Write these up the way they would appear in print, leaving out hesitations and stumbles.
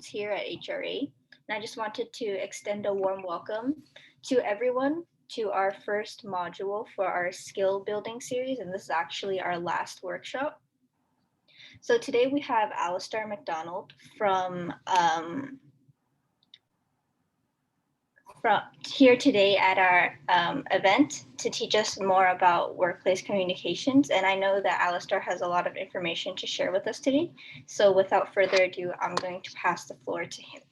here at HRA. And I just wanted to extend a warm welcome to everyone to our first module for our skill building series. And this is actually our last workshop. So today we have Alastair Macdonald from here today at our event to teach us more about workplace communications. And I know that Alastair has a lot of information to share with us today. So without further ado, I'm going to pass the floor to him.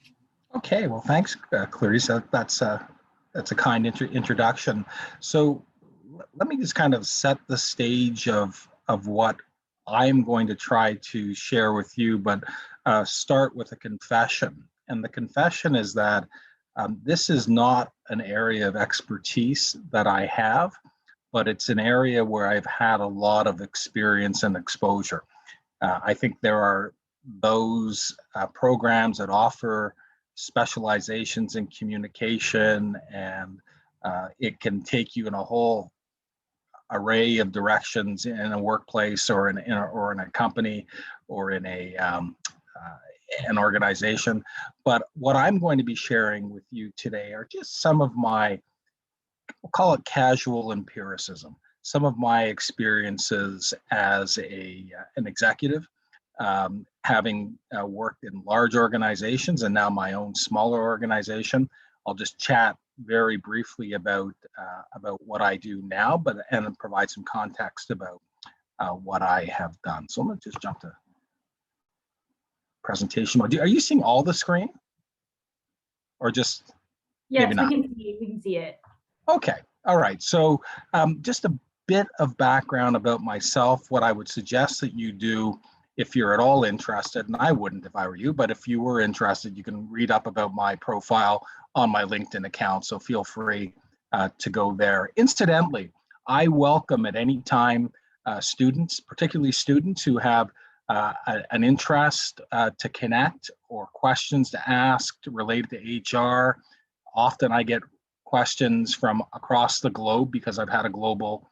Okay, well, thanks, Clarice. That's a kind introduction. So let me just kind of set the stage of what I'm going to try to share with you, but start with a confession. And the confession is that this is not an area of expertise that I have, but it's an area where I've had a lot of experience and exposure. I think there are those programs that offer specializations in communication, and it can take you in a whole array of directions in a workplace or in a company or in an organization. But what I'm going to be sharing with you today are just some of my, we'll call it casual empiricism, some of my experiences as an executive, having worked in large organizations and now my own smaller organization. I'll just chat very briefly about what I do now, and provide some context about what I have done. So I'm going to just jump to presentation mode. Are you seeing all the screen, or just yes, maybe not? We can see it. Okay, all right. So just a bit of background about myself. What I would suggest that you do, if you're at all interested, and I wouldn't if I were you, but if you were interested, you can read up about my profile on my LinkedIn account, so feel free to go there. Incidentally, I welcome at any time students, particularly students who have an interest to connect or questions to ask related to HR. Often I get questions from across the globe because I've had a global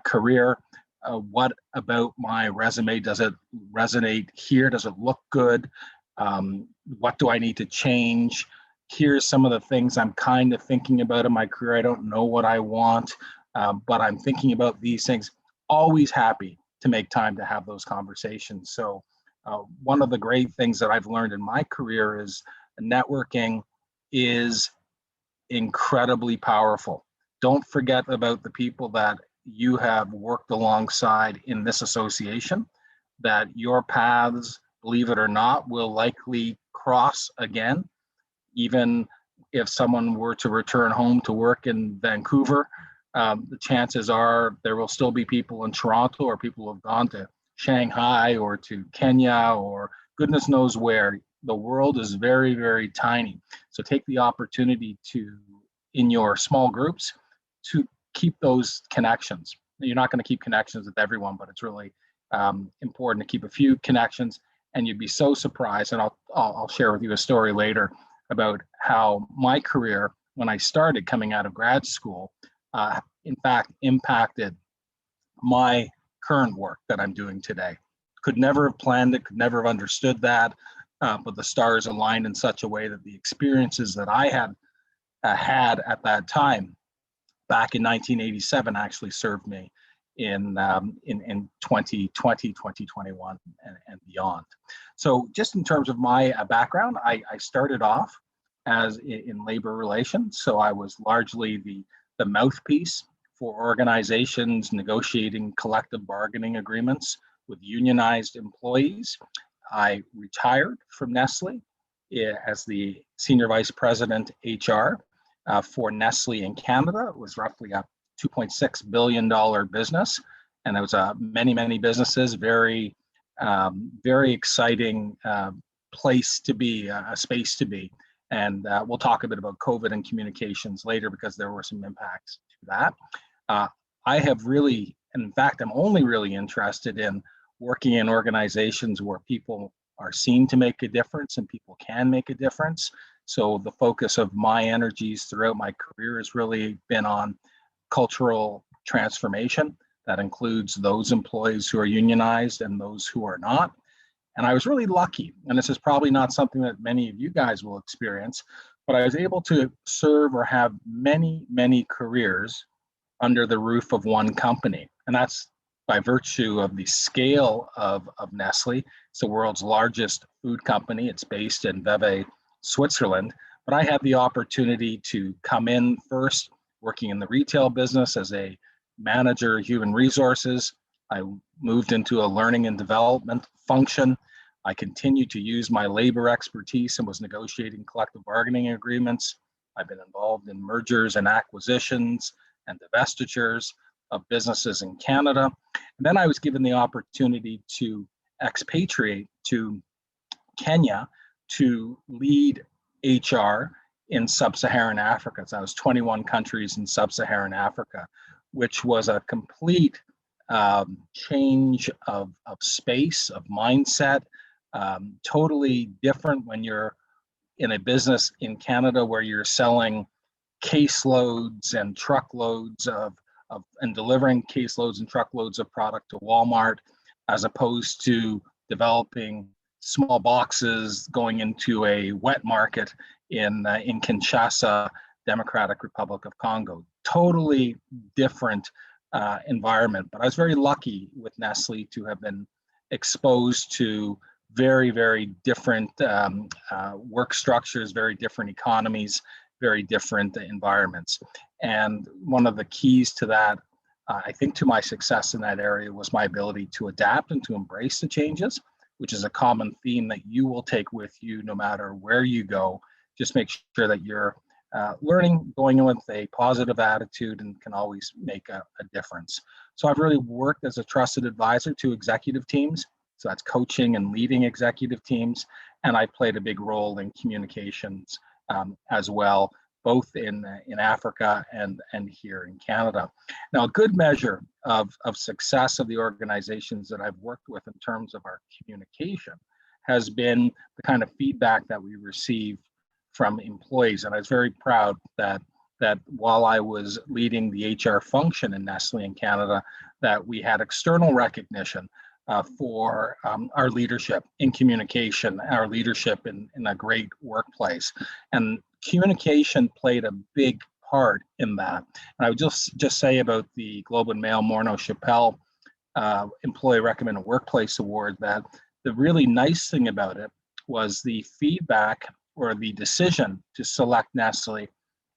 career. What about my resume? Does it resonate here? Does it look good? What do I need to change? Here's some of the things I'm kind of thinking about in my career. I don't know what I want, but I'm thinking about these things. Always happy to make time to have those conversations. So one of the great things that I've learned in my career is networking is incredibly powerful. Don't forget about the people that you have worked alongside in this association, that your paths, believe it or not, will likely cross again. Even if someone were to return home to work in Vancouver, the chances are there will still be people in Toronto, or people who have gone to Shanghai or to Kenya or goodness knows where. The world is very, very tiny. So take the opportunity to, in your small groups, to keep those connections. You're not going to keep connections with everyone, but it's really important to keep a few connections. And you'd be so surprised, and I'll share with you a story later about how my career, when I started coming out of grad school, in fact, impacted my current work that I'm doing today. Could never have planned it, could never have understood that, but the stars aligned in such a way that the experiences that I had at that time, back in 1987, actually served me in 2020, 2021, and beyond. So just in terms of my background, I started off as in labor relations. So I was largely the mouthpiece for organizations negotiating collective bargaining agreements with unionized employees. I retired from Nestle as the Senior Vice President HR for Nestle in Canada. It was roughly a $2.6 billion business, and it was many, many businesses, very exciting place to be, a space to be. And we'll talk a bit about COVID and communications later, because there were some impacts to that. I have really, and in fact, I'm only really interested in working in organizations where people are seen to make a difference and people can make a difference. So the focus of my energies throughout my career has really been on cultural transformation. That includes those employees who are unionized and those who are not. And I was really lucky, and this is probably not something that many of you guys will experience, but I was able to serve or have many, many careers under the roof of one company. And that's by virtue of the scale of Nestle. It's the world's largest food company. It's based in Vevey, Switzerland. But I had the opportunity to come in first working in the retail business as a manager, human resources. I moved into a learning and development function. I continued to use my labor expertise and was negotiating collective bargaining agreements. I've been involved in mergers and acquisitions and divestitures of businesses in Canada. And then I was given the opportunity to expatriate to Kenya to lead HR in sub-Saharan Africa. So I was 21 countries in sub-Saharan Africa, which was a complete change of space, of mindset, totally different when you're in a business in Canada where you're selling caseloads and truckloads of and delivering caseloads and truckloads of product to Walmart, as opposed to developing small boxes going into a wet market in Kinshasa, Democratic Republic of Congo. Totally different environment. But I was very lucky with Nestle to have been exposed to very, very different work structures, very different economies, very different environments. And one of the keys to that, I think, to my success in that area was my ability to adapt and to embrace the changes, which is a common theme that you will take with you no matter where you go. Just make sure that you're learning, going in with a positive attitude, and can always make a difference. So I've really worked as a trusted advisor to executive teams. So that's coaching and leading executive teams. And I played a big role in communications as well, both in Africa and here in Canada. Now, a good measure of success of the organizations that I've worked with in terms of our communication has been the kind of feedback that we receive from employees. And I was very proud that while I was leading the HR function in Nestle in Canada, that we had external recognition for our leadership in communication, our leadership in a great workplace. And communication played a big part in that. And I would just say about the Globe and Mail Morneau Chappelle Employee Recommended Workplace Award that the really nice thing about it was the feedback or the decision to select Nestle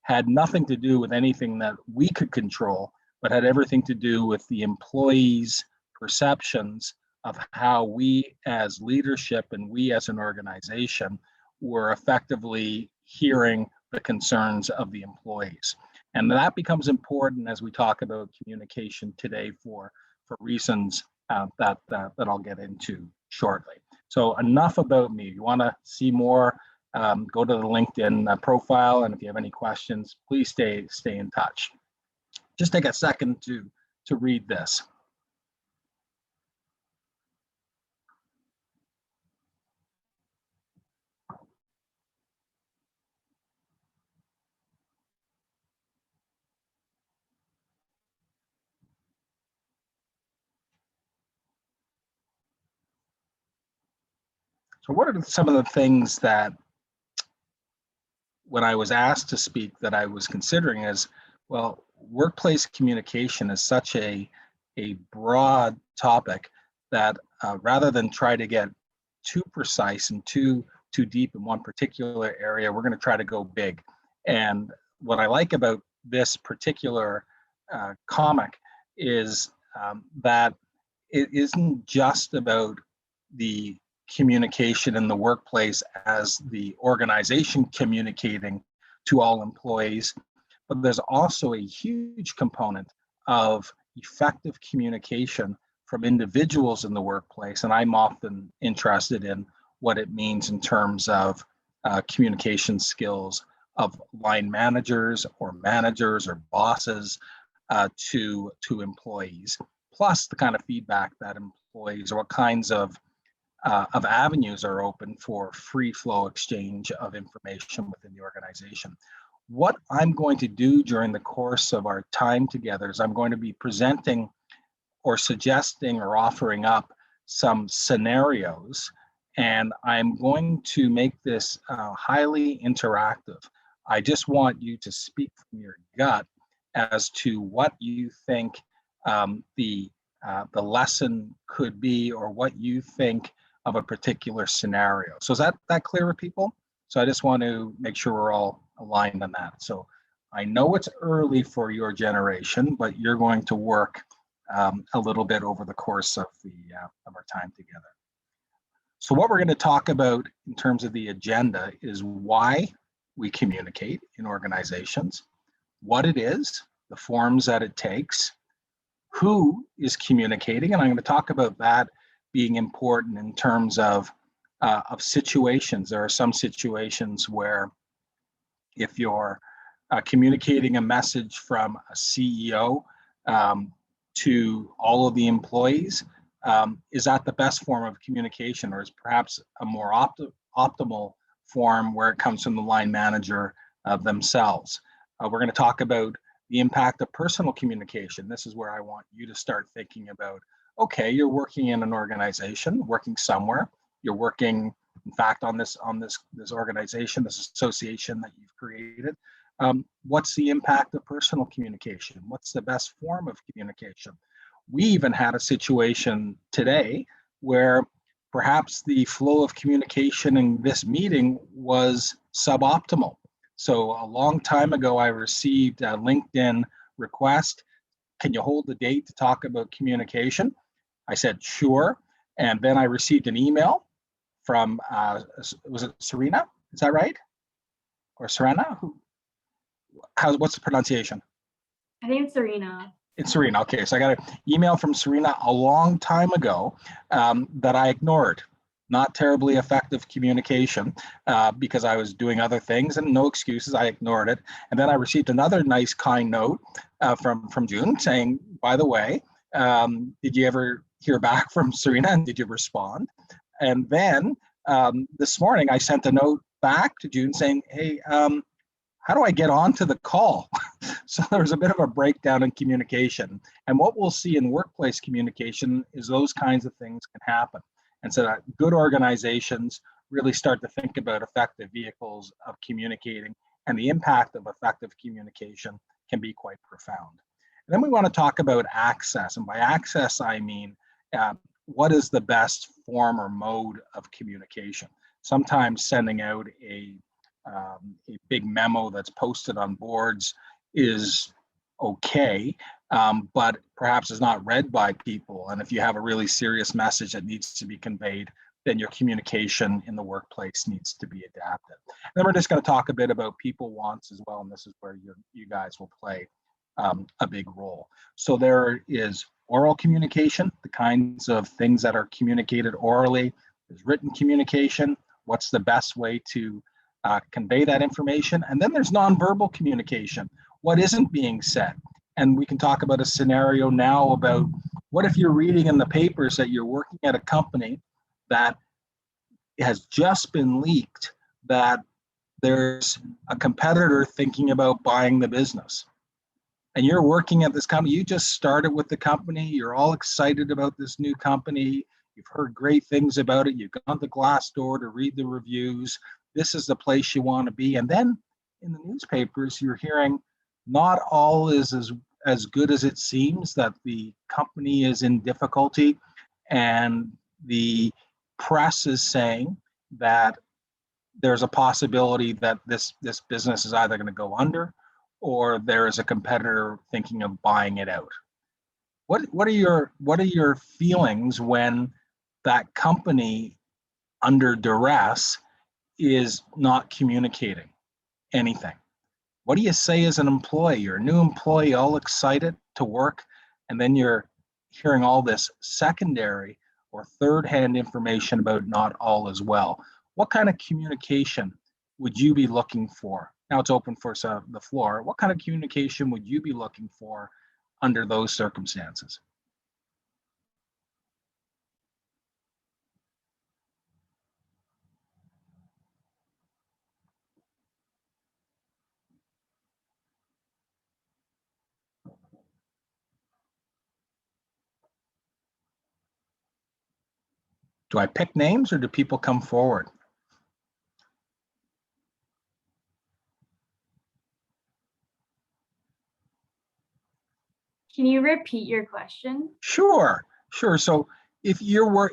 had nothing to do with anything that we could control, but had everything to do with the employees' perceptions of how we as leadership and we as an organization were effectively hearing the concerns of the employees. And that becomes important as we talk about communication today for reasons that I'll get into shortly. So enough about me. If you want to see more, go to the LinkedIn profile, and if you have any questions, please stay in touch. Just take a second to read this. So what are some of the things that, when I was asked to speak, that I was considering is, well, workplace communication is such a broad topic that rather than try to get too precise and too deep in one particular area, we're going to try to go big. And what I like about this particular comic is that it isn't just about the communication in the workplace as the organization communicating to all employees, but there's also a huge component of effective communication from individuals in the workplace. And I'm often interested in what it means in terms of communication skills of line managers or bosses to employees, plus the kind of feedback that employees, or what kinds of avenues are open for free flow exchange of information within the organization. What I'm going to do during the course of our time together is I'm going to be presenting or suggesting or offering up some scenarios And I'm going to make this highly interactive. I just want you to speak from your gut as to what you think the lesson could be, or what you think of a particular scenario. So is that clear with people? So I just want to make sure we're all aligned on that. So I know it's early for your generation, but you're going to work a little bit over the course of our time together. So what we're going to talk about in terms of the agenda is why we communicate in organizations, what it is, the forms that it takes, who is communicating, and I'm going to talk about that being important in terms of situations. There are some situations where if you're communicating a message from a CEO to all of the employees, is that the best form of communication, or is perhaps a more optimal form where it comes from the line manager themselves? We're going to talk about the impact of personal communication. This is where I want you to start thinking about, okay, you're working in an organization, working somewhere, you're working, in fact, on this organization, this association that you've created. What's the impact of personal communication? What's the best form of communication? We even had a situation today where perhaps the flow of communication in this meeting was suboptimal. So a long time ago, I received a LinkedIn request. Can you hold the date to talk about communication? I said, sure. And then I received an email from, was it Serena? Is that right? Or Serena? What's the pronunciation? I think it's Serena. It's Serena. Okay, so I got an email from Serena a long time ago that I ignored. Not terribly effective communication because I was doing other things, and no excuses. I ignored it. And then I received another nice, kind note from June saying, by the way, did you ever hear back from Serena, and did you respond? And then this morning I sent a note back to June saying, hey, how do I get onto the call? So there's a bit of a breakdown in communication. And what we'll see in workplace communication is those kinds of things can happen. And so that good organizations really start to think about effective vehicles of communicating, and the impact of effective communication can be quite profound. And then we want to talk about access. And by access, I mean, what is the best form or mode of communication? Sometimes sending out a big memo that's posted on boards is okay, but perhaps is not read by people. And if you have a really serious message that needs to be conveyed, then your communication in the workplace needs to be adapted. And then we're just going to talk a bit about people wants as well, and this is where you guys will play a big role. So there is oral communication, the kinds of things that are communicated orally. There's written communication. What's the best way to convey that information? And then there's nonverbal communication. What isn't being said? And we can talk about a scenario now about what if you're reading in the papers that you're working at a company that has just been leaked that there's a competitor thinking about buying the business. And you're working at this company, you just started with the company, you're all excited about this new company, you've heard great things about it, you've gone to Glassdoor to read the reviews, this is the place you want to be. And then in the newspapers, you're hearing not all is as good as it seems, that the company is in difficulty, and the press is saying that there's a possibility that this business is either going to go under, or there is a competitor thinking of buying it out. What are your feelings when that company, under duress, is not communicating anything? What do you say as an employee? You're a new employee, all excited to work, and then you're hearing all this secondary or third-hand information about not all as well. What kind of communication would you be looking for? Now it's open for the floor. What kind of communication would you be looking for under those circumstances? Do I pick names or do people come forward? Can you repeat your question? Sure. So if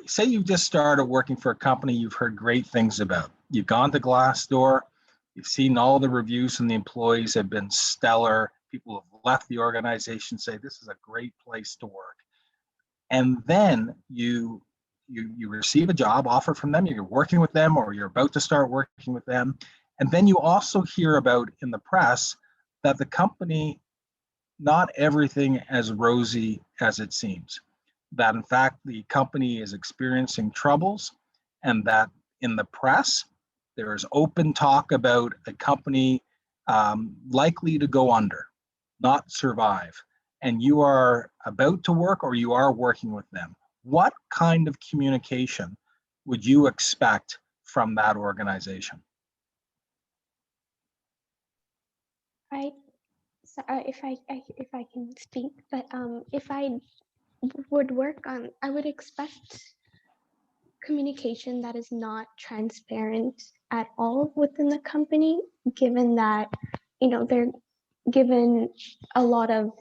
say you just started working for a company you've heard great things about, you've gone to Glassdoor, you've seen all the reviews from the employees have been stellar. People have left the organization, say this is a great place to work. And then you receive a job offer from them, you're working with them or you're about to start working with them. And then you also hear about in the press that the company, not everything as rosy as it seems. That in fact, the company is experiencing troubles, and that in the press, there is open talk about a company likely to go under, not survive. And you are about to work or you are working with them. What kind of communication would you expect from that organization? Right. So if I can speak, but if I would work on, I would expect communication that is not transparent at all within the company, given that they're given a lot of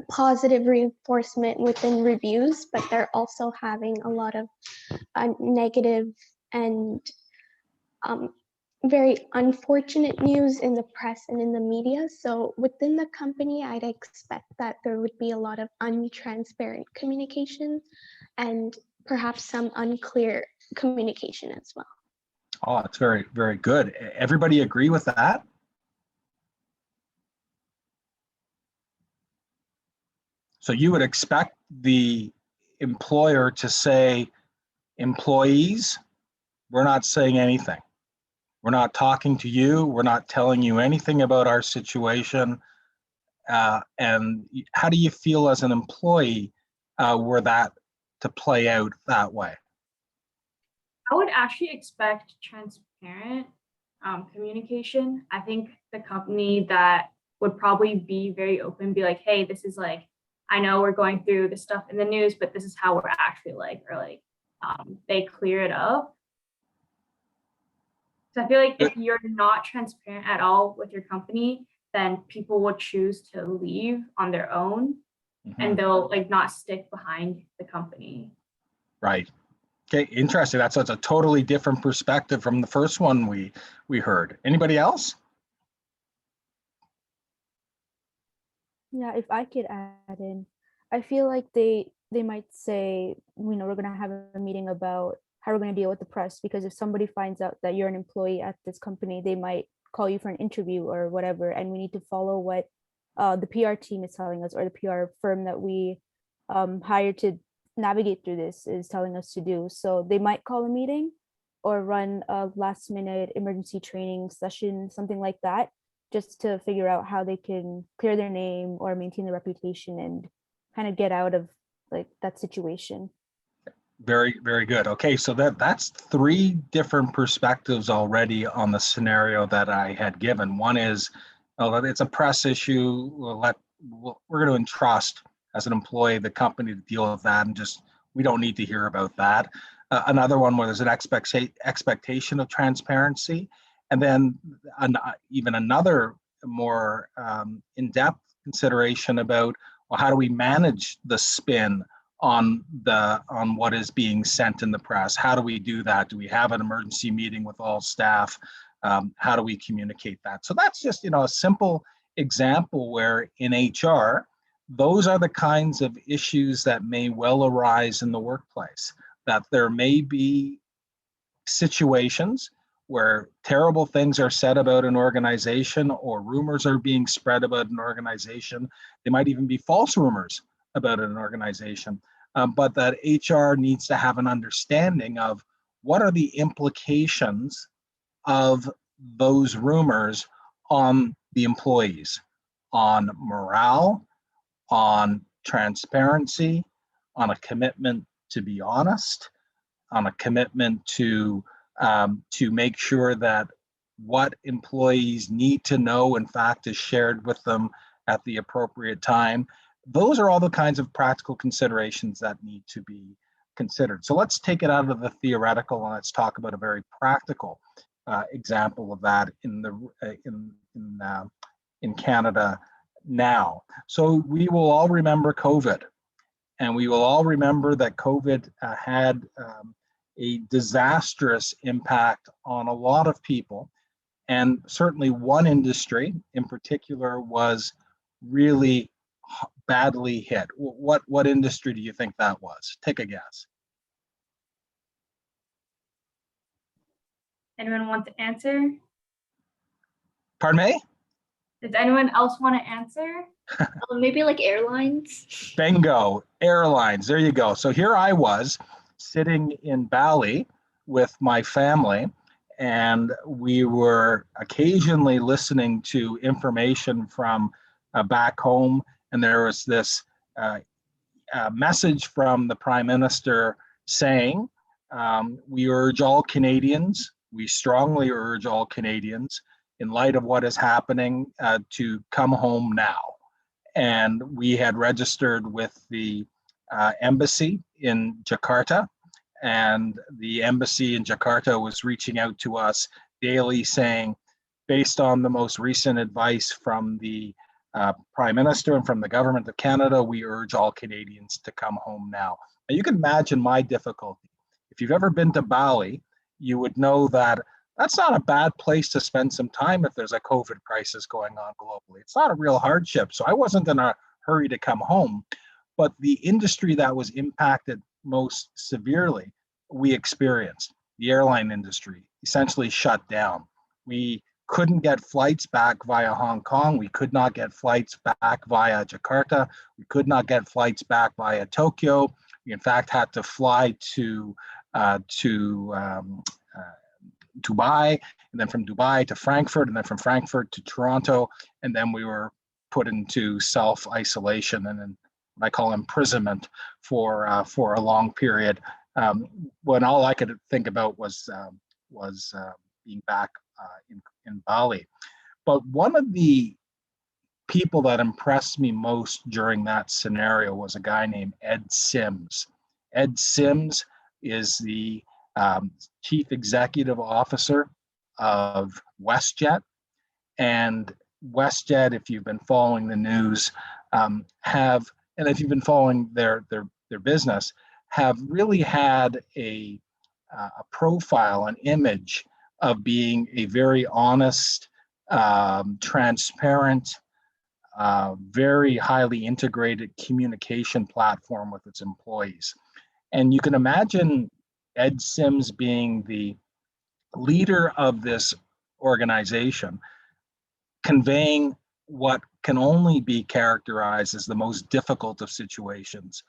positive reinforcement within reviews, but they're also having a lot of negative and very unfortunate news in the press and in the media. So within the company, I'd expect that there would be a lot of untransparent communication and perhaps some unclear communication as well. Oh, it's very, very good. Everybody agree with that? So you would expect the employer to say, employees, we're not saying anything. We're not talking to you. We're not telling you anything about our situation. And how do you feel as an employee were that to play out that way? I would actually expect transparent communication. I think the company that would probably be very open, be like, hey, this is like, I know we're going through this stuff in the news, but this is how we're actually like, or like they clear it up. So I feel like if you're not transparent at all with your company, then people will choose to leave on their own and they'll like not stick behind the company. Right. Okay, interesting. That's a totally different perspective from the first one we heard. Anybody else? Yeah, if I could add in, I feel like they might say, we're going to have a meeting about how we're going to deal with the press, because if somebody finds out that you're an employee at this company, they might call you for an interview or whatever, and we need to follow what the PR team is telling us, or the PR firm that we hired to navigate through this is telling us to do. So they might call a meeting or run a last minute emergency training session, something like that, just to figure out how they can clear their name or maintain their reputation and kind of get out of like that situation. Very, very good. Okay, so that's three different perspectives already on the scenario that I had given. One is, it's a press issue. We're going to entrust as an employee the company to deal with that, and just we don't need to hear about that. Another one where there's an expectation of transparency, and then even another more in-depth consideration about, well, how do we manage the spin on what is being sent in the press? How do we do that? Do we have an emergency meeting with all staff? How do we communicate that? So that's just a simple example where in HR, those are the kinds of issues that may well arise in the workplace. That there may be situations where terrible things are said about an organization or rumors are being spread about an organization. They might even be false rumors about an organization. But that HR needs to have an understanding of what are the implications of those rumors on the employees, on morale, on transparency, on a commitment to be honest, on a commitment to make sure that what employees need to know, in fact, is shared with them at the appropriate time. Those are all the kinds of practical considerations that need to be considered. So let's take it out of the theoretical and let's talk about a very practical example of that in Canada now. So we will all remember COVID, and we will all remember that COVID had a disastrous impact on a lot of people. And certainly one industry in particular was really badly hit. What industry do you think that was? Take a guess. Anyone want to answer? Pardon me? Does anyone else want to answer? Maybe like airlines. Bingo, airlines. There you go. So here I was sitting in Bali with my family, and we were occasionally listening to information from back home. And there was this message from the Prime Minister saying, we urge all Canadians, we strongly urge all Canadians, in light of what is happening, to come home now. And we had registered with the embassy in Jakarta, and the embassy in Jakarta was reaching out to us daily saying, based on the most recent advice from the Prime Minister and from the Government of Canada, we urge all Canadians to come home now. Now you can imagine my difficulty. If you've ever been to Bali, you would know that that's not a bad place to spend some time if there's a COVID crisis going on globally. It's not a real hardship. So I wasn't in a hurry to come home. But the industry that was impacted most severely, we experienced. The airline industry essentially shut down. We couldn't get flights back via Hong Kong. We could not get flights back via Jakarta. We could not get flights back via Tokyo. We in fact had to fly to Dubai, and then from Dubai to Frankfurt, and then from Frankfurt to Toronto, and then we were put into self-isolation and then what I call imprisonment for a long period. When all I could think about was being back in Bali. But one of the people that impressed me most during that scenario was a guy named Ed Sims. Ed Sims is the chief executive officer of WestJet. And WestJet, if you've been following the news, and if you've been following their business, have really had a profile, an image of being a very honest, transparent, very highly integrated communication platform with its employees. And you can imagine Ed Sims being the leader of this organization, conveying what can only be characterized as the most difficult of situations.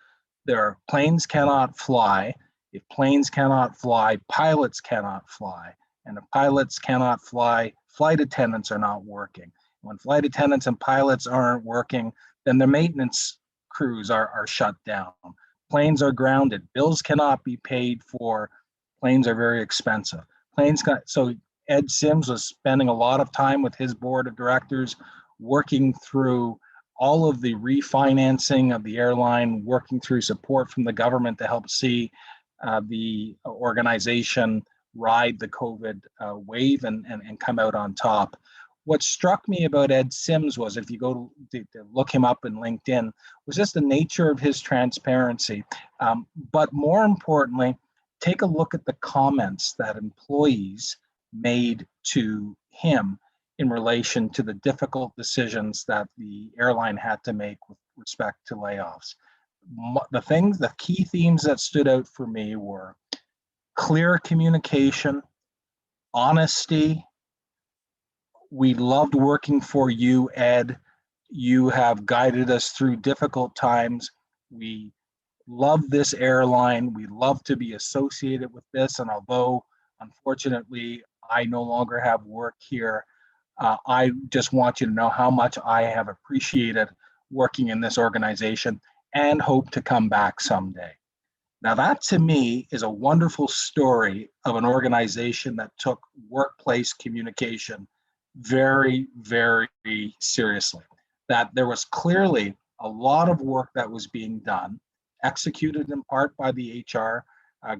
Planes cannot fly. If planes cannot fly, pilots cannot fly. And if pilots cannot fly, flight attendants are not working. When flight attendants and pilots aren't working, then the maintenance crews are shut down. Planes are grounded. Bills cannot be paid for. Planes are very expensive. So Ed Sims was spending a lot of time with his board of directors working through all of the refinancing of the airline, working through support from the government to help see the organization ride the COVID wave and come out on top. What struck me about Ed Sims was, if you go to look him up in LinkedIn, was just the nature of his transparency. But more importantly, take a look at the comments that employees made to him in relation to the difficult decisions that the airline had to make with respect to layoffs. The key themes that stood out for me were clear communication, honesty. We loved working for you, Ed. You have guided us through difficult times. We love this airline. We love to be associated with this. And although, unfortunately, I no longer have work here, I just want you to know how much I have appreciated working in this organization and hope to come back someday. Now, that to me is a wonderful story of an organization that took workplace communication very, very seriously. That there was clearly a lot of work that was being done, executed in part by the HR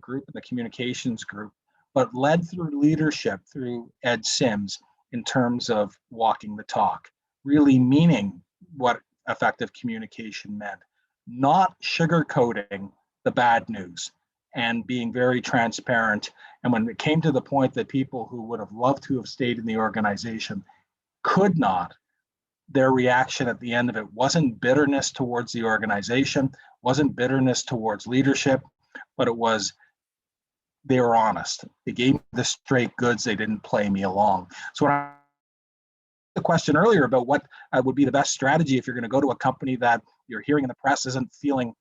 group and the communications group, but led through leadership through Ed Sims in terms of walking the talk, really meaning what effective communication meant, not sugarcoating the bad news and being very transparent. And when it came to the point that people who would have loved to have stayed in the organization could not, their reaction at the end of it wasn't bitterness towards the organization, wasn't bitterness towards leadership, but it was they were honest. They gave me the straight goods. They didn't play me along. So when I the question earlier about what would be the best strategy if you're going to go to a company that you're hearing in the press isn't feeling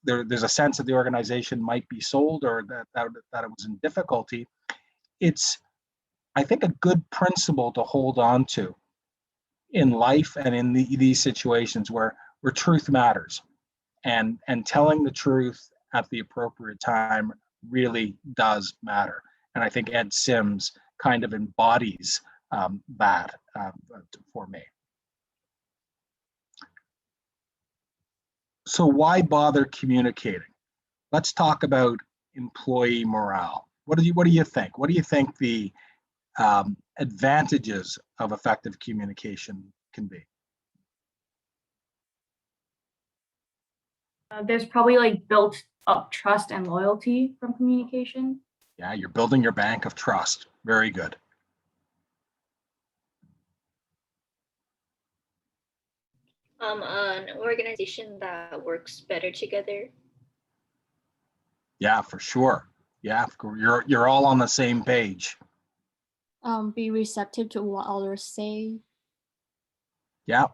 there's a sense that the organization might be sold or that it was in difficulty. It's, I think, a good principle to hold on to in life and in these situations where truth matters, and telling the truth at the appropriate time really does matter. And I think Ed Sims kind of embodies that for me. So why bother communicating? Let's talk about employee morale. What do you think? What do you think the advantages of effective communication can be? There's probably like built up trust and loyalty from communication. Yeah, you're building your bank of trust. Very good. An organization that works better together. Yeah, for sure. Yeah, you're all on the same page. Be receptive to what others say. Yeah,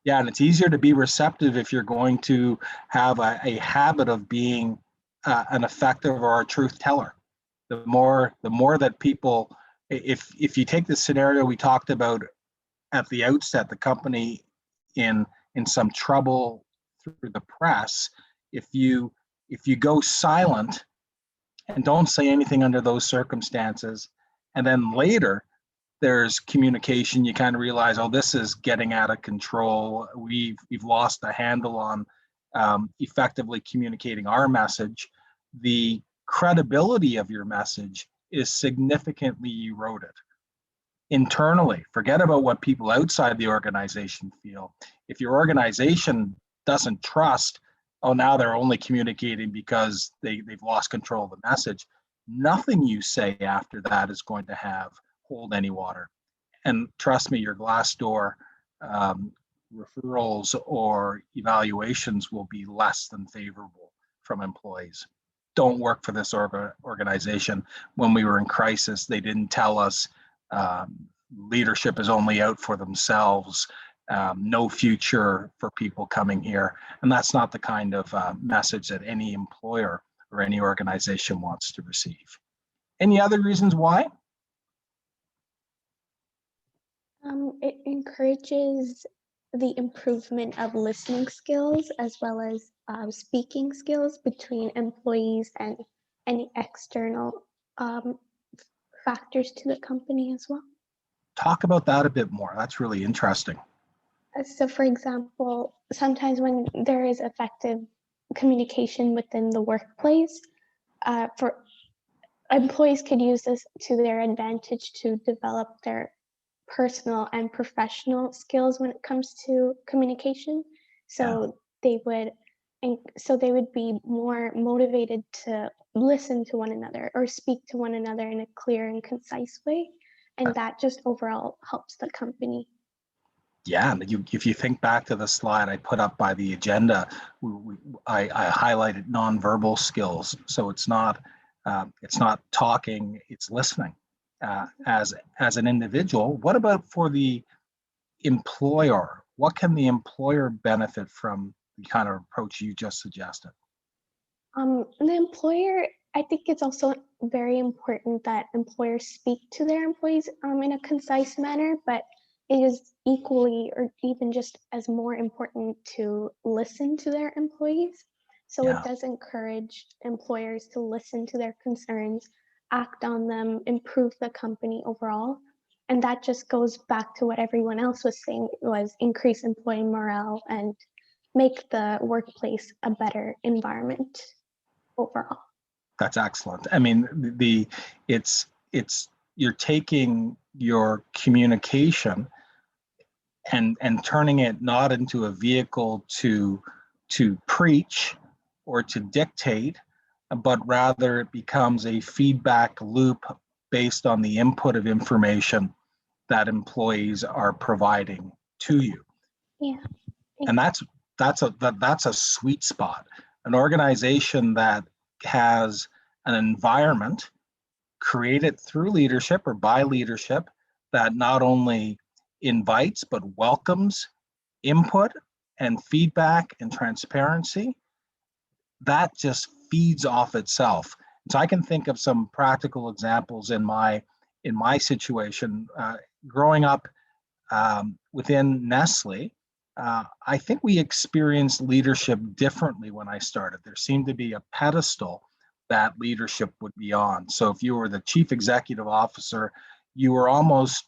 yeah, and it's easier to be receptive if you're going to have a habit of being an effective or a truth teller. The more that people, if you take the scenario we talked about at the outset, the company in some trouble through the press, if you go silent and don't say anything under those circumstances, and then later there's communication, you kind of realize, oh, this is getting out of control. We've lost the handle on effectively communicating our message. The credibility of your message is significantly eroded internally. Forget about what people outside the organization feel. If your organization doesn't trust, oh, now they're only communicating because they've lost control of the message, nothing you say after that is going to hold any water. And trust me, your Glassdoor referrals or evaluations will be less than favorable from employees. Don't work for this organization. When we were in crisis, they didn't tell us leadership is only out for themselves, no future for people coming here. And that's not the kind of message that any employer or any organization wants to receive. Any other reasons why? It encourages the improvement of listening skills as well as speaking skills between employees and any external factors to the company as well. Talk about that a bit more. That's really interesting. So for example, sometimes when there is effective communication within the workplace, for employees could use this to their advantage to develop their personal and professional skills when it comes to communication. So they would be more motivated to listen to one another or speak to one another in a clear and concise way. And that just overall helps the company. Yeah, and if you think back to the slide I put up by the agenda, I highlighted nonverbal skills. So it's not talking, it's listening. As an individual, what about for the employer? What can the employer benefit from the kind of approach you just suggested? The employer, I think it's also very important that employers speak to their employees in a concise manner, but it is equally or even just as more important to listen to their employees. So it does encourage employers to listen to their concerns, act on them, improve the company overall. And that just goes back to what everyone else was saying, was increase employee morale and make the workplace a better environment overall. That's excellent. I mean, it's you're taking your communication and turning it not into a vehicle to preach or to dictate, but rather it becomes a feedback loop based on the input of information that employees are providing to you. Yeah. And that's a sweet spot. An organization that has an environment created through leadership or by leadership that not only invites but welcomes input and feedback and transparency, that just feeds off itself. So I can think of some practical examples in my situation. Growing up within Nestle, I think we experienced leadership differently when I started. There seemed to be a pedestal that leadership would be on. So if you were the chief executive officer, you were almost,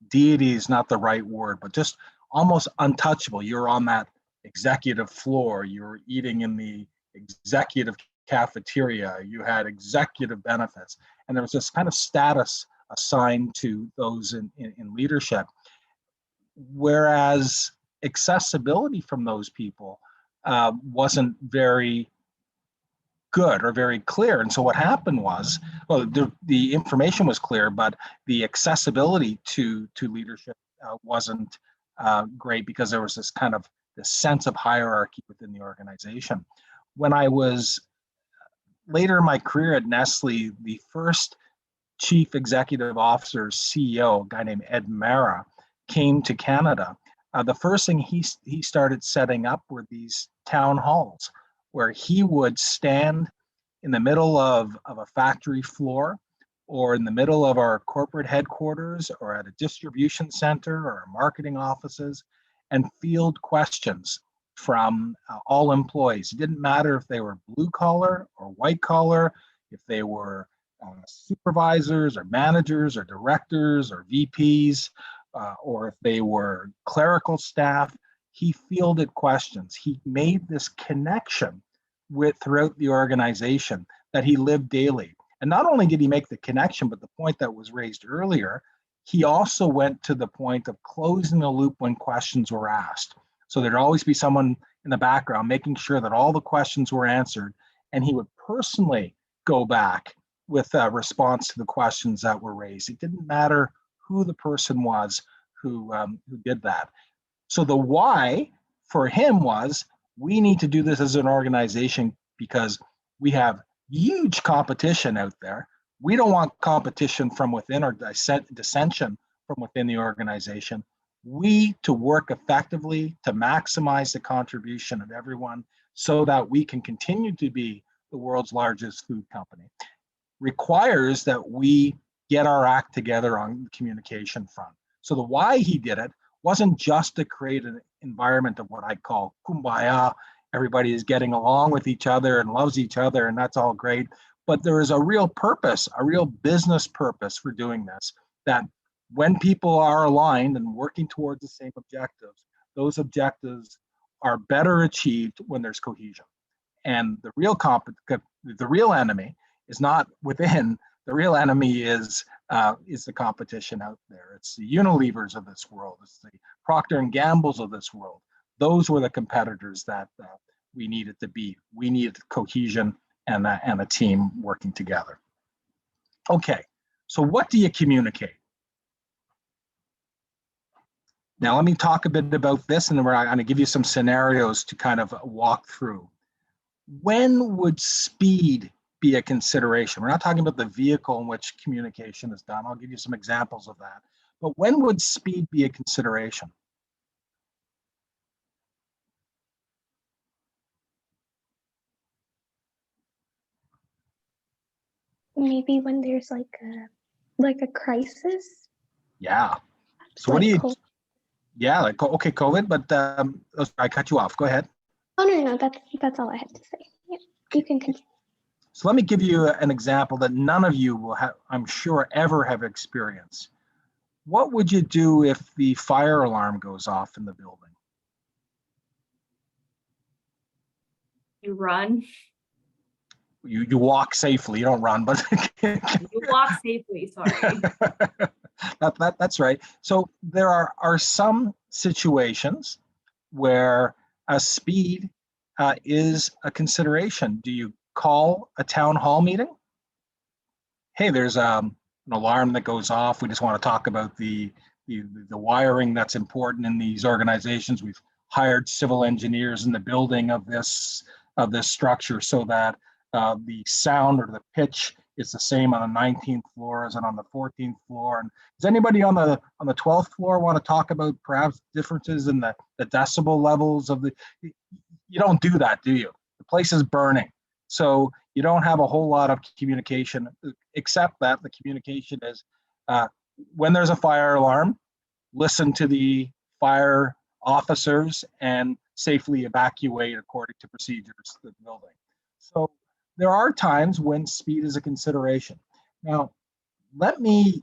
deity is not the right word, but just almost untouchable. You're on that executive floor, you're eating in the executive cafeteria, you had executive benefits, and there was this kind of status assigned to those in leadership. Whereas accessibility from those people wasn't very good or very clear. And so what happened was, well, the information was clear, but the accessibility to leadership wasn't great, because there was this kind of this sense of hierarchy within the organization. When I was later in my career at Nestle, the first chief executive officer, CEO, a guy named Ed Mara, came to Canada. The first thing he started setting up were these town halls where he would stand in the middle of a factory floor, or in the middle of our corporate headquarters, or at a distribution center or marketing offices, and field questions from all employees. It didn't matter if they were blue collar or white collar, if they were supervisors or managers or directors or VPs, or if they were clerical staff. He fielded questions. He made this connection throughout the organization that he lived daily. And not only did he make the connection, but the point that was raised earlier, he also went to the point of closing the loop when questions were asked. So there'd always be someone in the background making sure that all the questions were answered, and he would personally go back with a response to the questions that were raised. It didn't matter who the person was who did that. So the why for him was, we need to do this as an organization because we have huge competition out there. We don't want competition from within or dissension from within the organization. We to work effectively to maximize the contribution of everyone so that we can continue to be the world's largest food company requires that we get our act together on the communication front. So the why he did it wasn't just to create an environment of what I call kumbaya. Everybody is getting along with each other and loves each other, and that's all great. But there is a real purpose, a real business purpose for doing this, that when people are aligned and working towards the same objectives, those objectives are better achieved when there's cohesion. And the real enemy is not within. The real enemy is the competition out there. It's the Unilevers of this world. It's the Procter and Gambles of this world. Those were the competitors that we needed to beat. We needed cohesion and a team working together. Okay, so what do you communicate? Now let me talk a bit about this, and then I'm going to give you some scenarios to kind of walk through. When would speed be a consideration? We're not talking about the vehicle in which communication is done. I'll give you some examples of that. But when would speed be a consideration? Maybe when there's like a crisis. Yeah. So like what do you? COVID. Yeah, like okay, COVID. But I cut you off. Go ahead. Oh no, that's all I had to say. Yeah, you can continue. So let me give you an example that none of you will have, I'm sure, ever have experienced. What would you do if the fire alarm goes off in the building? You run. You walk safely. You don't run, but You walk safely. Sorry. that's right. So there are some situations where speed is a consideration. Do you call a town hall meeting? Hey, there's an alarm that goes off. We just want to talk about the wiring that's important in these organizations. We've hired civil engineers in the building of this structure so that the sound or the pitch is the same on the 19th floor as it on the 14th floor. And does anybody on the 12th floor want to talk about perhaps differences in the decibel levels of the? You don't do that, do you? The place is burning, so you don't have a whole lot of communication, except that the communication is when there's a fire alarm, listen to the fire officers and safely evacuate according to procedures to the building. So there are times when speed is a consideration. Now, let me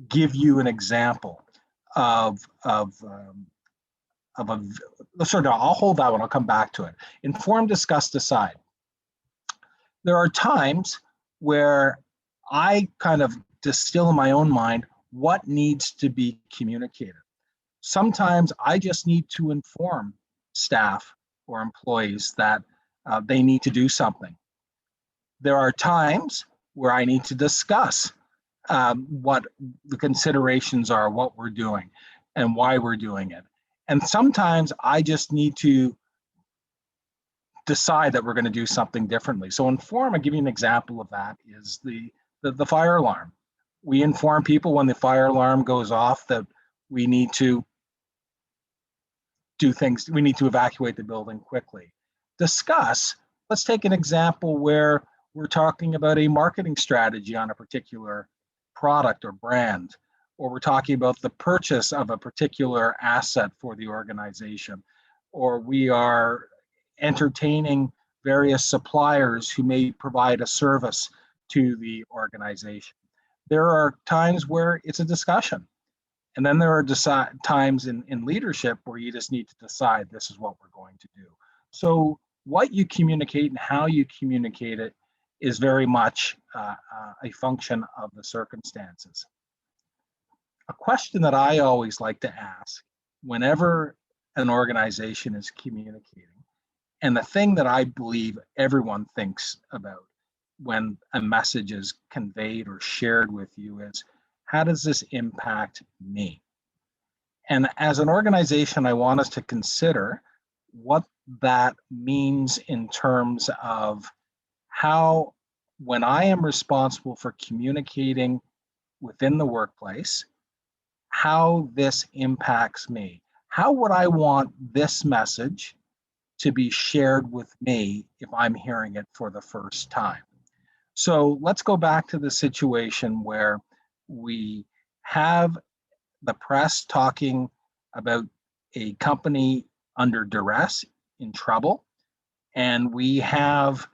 give you an example of a, sort of, I'll hold that one, I'll come back to it. Inform, discuss, decide. There are times where I kind of distill in my own mind what needs to be communicated. Sometimes I just need to inform staff or employees that they need to do something. There are times where I need to discuss what the considerations are, what we're doing, and why we're doing it. And sometimes I just need to decide that we're going to do something differently. So inform, I'll give you an example of that, is the fire alarm. We inform people when the fire alarm goes off that we need to do things, we need to evacuate the building quickly. Discuss, let's take an example where we're talking about a marketing strategy on a particular product or brand, or we're talking about the purchase of a particular asset for the organization, or we are entertaining various suppliers who may provide a service to the organization. There are times where it's a discussion. And then there are times in leadership where you just need to decide this is what we're going to do. So what you communicate and how you communicate it is very much a function of the circumstances. A question that I always like to ask whenever an organization is communicating, and the thing that I believe everyone thinks about when a message is conveyed or shared with you is, how does this impact me? And as an organization, I want us to consider what that means in terms of how, when I am responsible for communicating within the workplace, how this impacts me. How would I want this message to be shared with me if I'm hearing it for the first time? So let's go back to the situation where we have the press talking about a company under duress, in trouble, and we have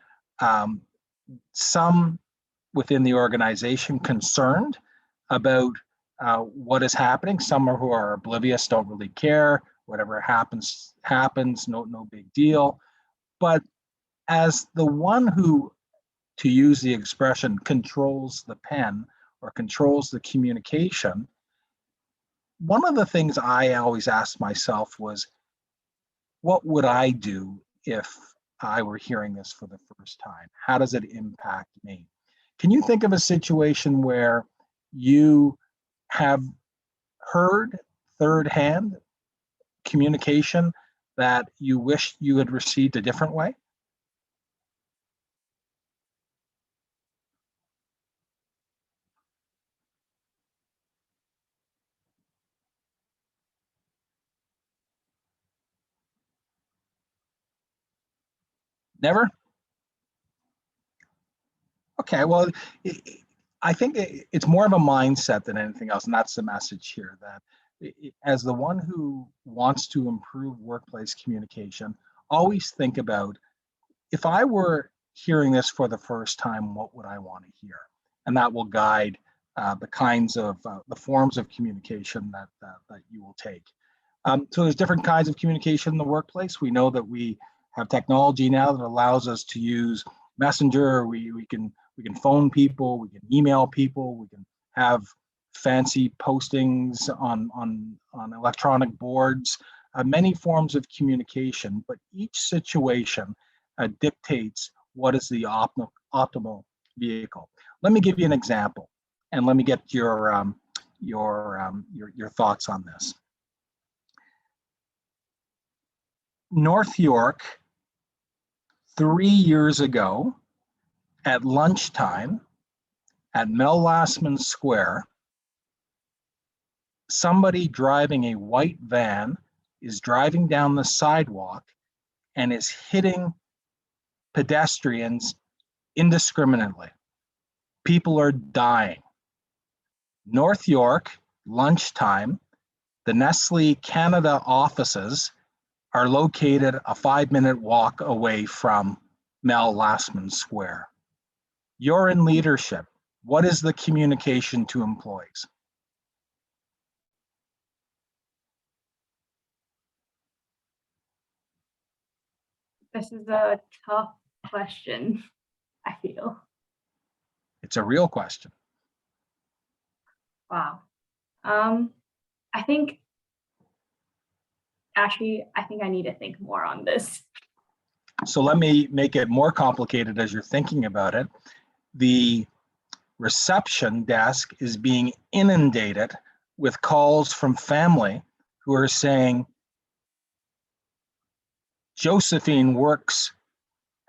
some within the organization concerned about what is happening. Some who are oblivious, don't really care. Whatever happens, happens. No big deal. But as the one who, to use the expression, controls the pen or controls the communication, one of the things I always asked myself was, what would I do if I were hearing this for the first time? How does it impact me? Can you think of a situation where you have heard third hand communication that you wish you had received a different way? Never? Okay, well, I think it's more of a mindset than anything else, and that's the message here, that as the one who wants to improve workplace communication, always think about, if I were hearing this for the first time, what would I want to hear? And that will guide the kinds of the forms of communication that you will take. So there's different kinds of communication in the workplace. We know that we have technology now that allows us to use Messenger. We can phone people, we can email people, we can have fancy postings on electronic boards, many forms of communication, but each situation dictates what is the optimal vehicle. Let me give you an example, and let me get your thoughts on this. North York, 3 years ago, at lunchtime, at Mel Lastman Square, somebody driving a white van is driving down the sidewalk and is hitting pedestrians indiscriminately. People are dying. North York, lunchtime, the Nestle Canada offices are located a 5-minute walk away from Mel Lastman Square. You're in leadership. What is the communication to employees? This is a tough question, I feel. It's a real question. Wow. I think I need to think more on this. So let me make it more complicated as you're thinking about it. The reception desk is being inundated with calls from family who are saying, Josephine works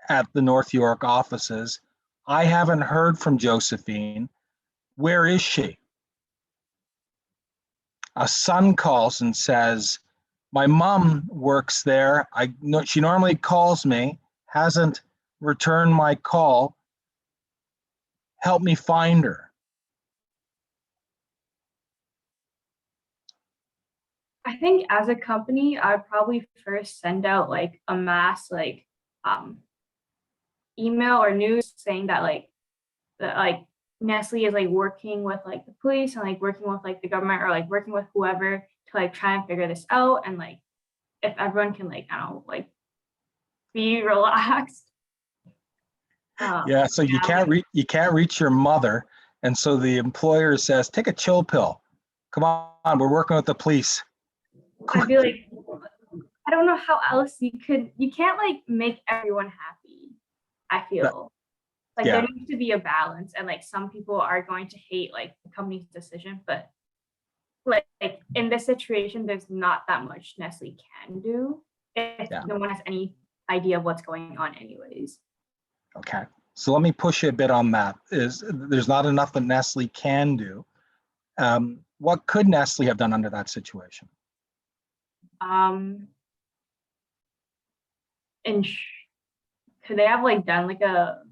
at the North York offices. I haven't heard from Josephine. Where is she? A son calls and says, my mom works there. She normally calls me, hasn't returned my call. Help me find her. I think as a company, I'd probably first send out like a mass email or news saying that Nestle is like working with like the police and like working with like the government or like working with whoever to like try and figure this out, and like if everyone can like, I don't know, like be relaxed. Yeah, so you can't reach your mother, and so the employer says, take a chill pill. Come on, we're working with the police. I feel like I don't know how else you can't like make everyone happy. I feel like Yeah. there needs to be a balance, and like some people are going to hate like the company's decision, but like in this situation, there's not that much Nestle can do if no one has any idea of what's going on anyways. Okay, so let me push you a bit on that. There's not enough that Nestle can do. What could Nestle have done under that situation? And could they have like done like a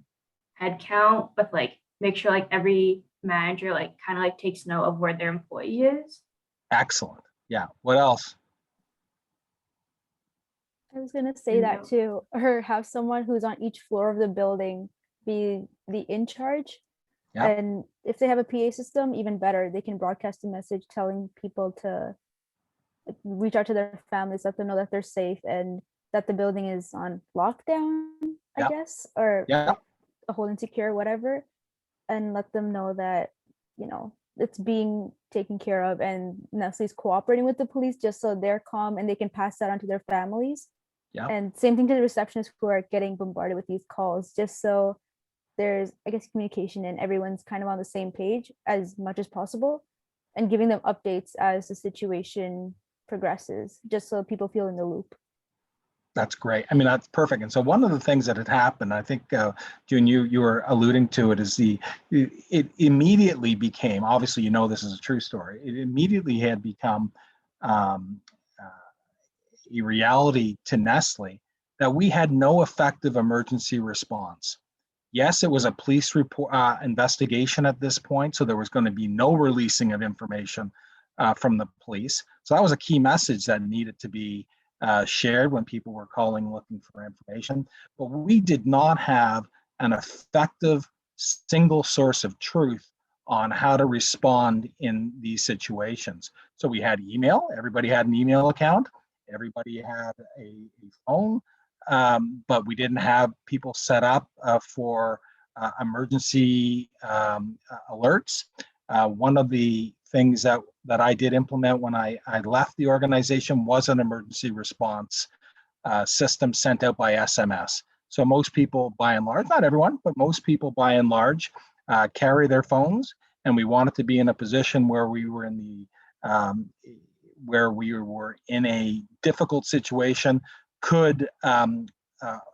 head count with like make sure like every manager like kind of like takes note of where their employee is? Excellent. Yeah. What else? I was gonna say that too, or have someone who's on each floor of the building be the in charge. Yeah. And if they have a PA system, even better, they can broadcast a message telling people to reach out to their families, let them know that they're safe and that the building is on lockdown, I guess, or like a hold insecure, whatever, and let them know that, you know, it's being taken care of and Nestle's cooperating with the police just so they're calm and they can pass that on to their families. Yeah. And same thing to the receptionists who are getting bombarded with these calls, just so there's, I guess, communication and everyone's kind of on the same page as much as possible, and giving them updates as the situation progresses, just so people feel in the loop. That's great. I mean, that's perfect. And so one of the things that had happened, I think, June, you were alluding to it, is it immediately became, obviously, you know, this is a true story. It immediately had become a reality to Nestle that we had no effective emergency response. Yes, it was a police report investigation at this point, so there was going to be no releasing of information from the police. So that was a key message that needed to be shared when people were calling looking for information. But we did not have an effective single source of truth on how to respond in these situations. So we had email, everybody had an email account, everybody had a phone but we didn't have people set up for emergency alerts. One of the things that I did implement when I left the organization was an emergency response system sent out by SMS. So most people, by and large, not everyone, but most people, by and large, carry their phones, and we wanted to be in a position where we were in a difficult situation, could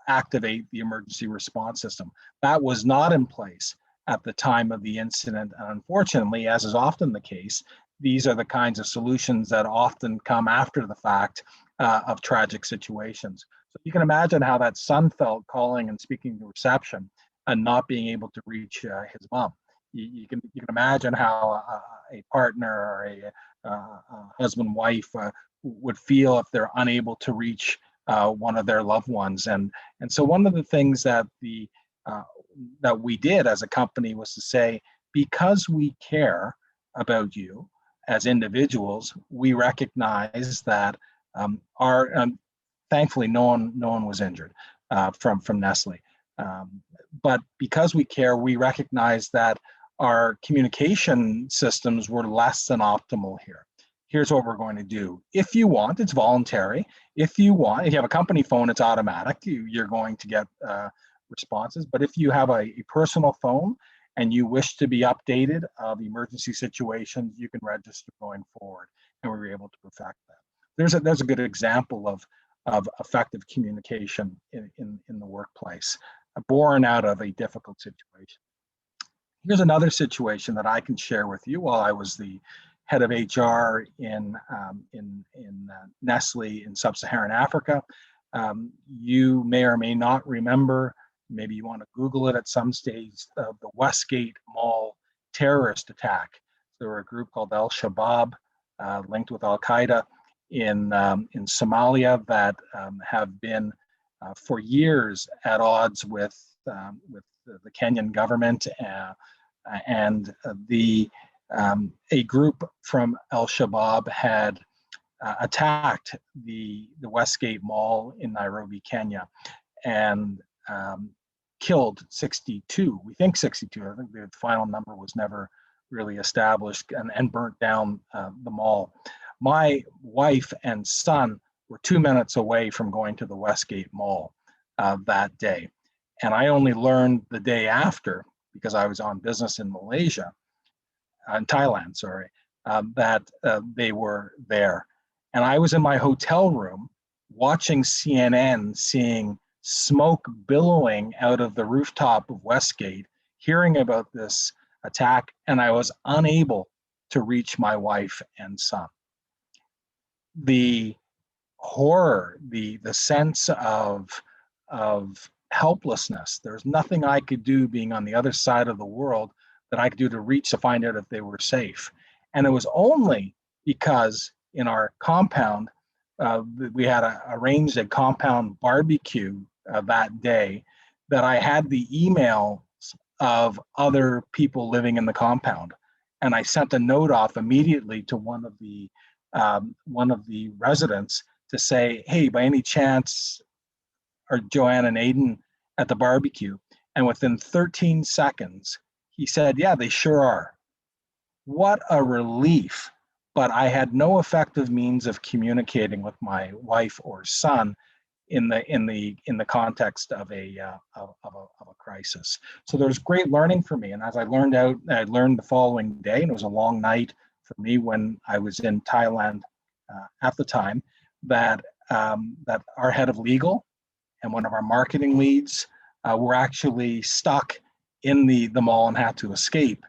activate the emergency response system. That was not in place at the time of the incident. And unfortunately, as is often the case, these are the kinds of solutions that often come after the fact of tragic situations. So you can imagine how that son felt calling and speaking to reception and not being able to reach his mom. You can imagine how a partner or a husband, wife would feel if they're unable to reach one of their loved ones. And so one of the things that that we did as a company was to say, because we care about you as individuals, we recognize that thankfully no one was injured from Nestle. But because we care, we recognize that our communication systems were less than optimal here. Here's what we're going to do. If you want, it's voluntary. If you have a company phone, it's automatic. You're going to get responses. But if you have a personal phone and you wish to be updated of emergency situations, you can register going forward. And we were able to perfect that. There's a good example of effective communication in the workplace, born out of a difficult situation. Here's another situation that I can share with you. While I was the head of HR in Nestle in sub-Saharan Africa, you may or may not remember, maybe you want to Google it at some stage, the Westgate Mall terrorist attack. There were a group called Al-Shabaab, linked with Al-Qaeda in Somalia, that have been for years at odds with the Kenyan government, and a group from Al-Shabaab had attacked the Westgate Mall in Nairobi, Kenya, and killed 62. We think 62. I think the final number was never really established, and burnt down the mall. My wife and son were 2 minutes away from going to the Westgate Mall that day. And I only learned the day after, because I was on business in Malaysia, in Thailand, sorry, that they were there. And I was in my hotel room watching CNN, seeing smoke billowing out of the rooftop of Westgate, hearing about this attack, and I was unable to reach my wife and son. The horror, the sense of helplessness. There's nothing I could do being on the other side of the world that I could do to reach to find out if they were safe. And it was only because in our compound, we had arranged a compound barbecue that day, that I had the emails of other people living in the compound. And I sent a note off immediately to one of the residents to say, hey, by any chance are Joanne and Aiden at the barbecue? And within 13 seconds, he said, yeah, they sure are. What a relief. But I had no effective means of communicating with my wife or son in the context of a crisis. So there was great learning for me. And as I learned the following day, and it was a long night for me when I was in Thailand at the time, that our head of legal and one of our marketing leads were actually stuck in the mall and had to escape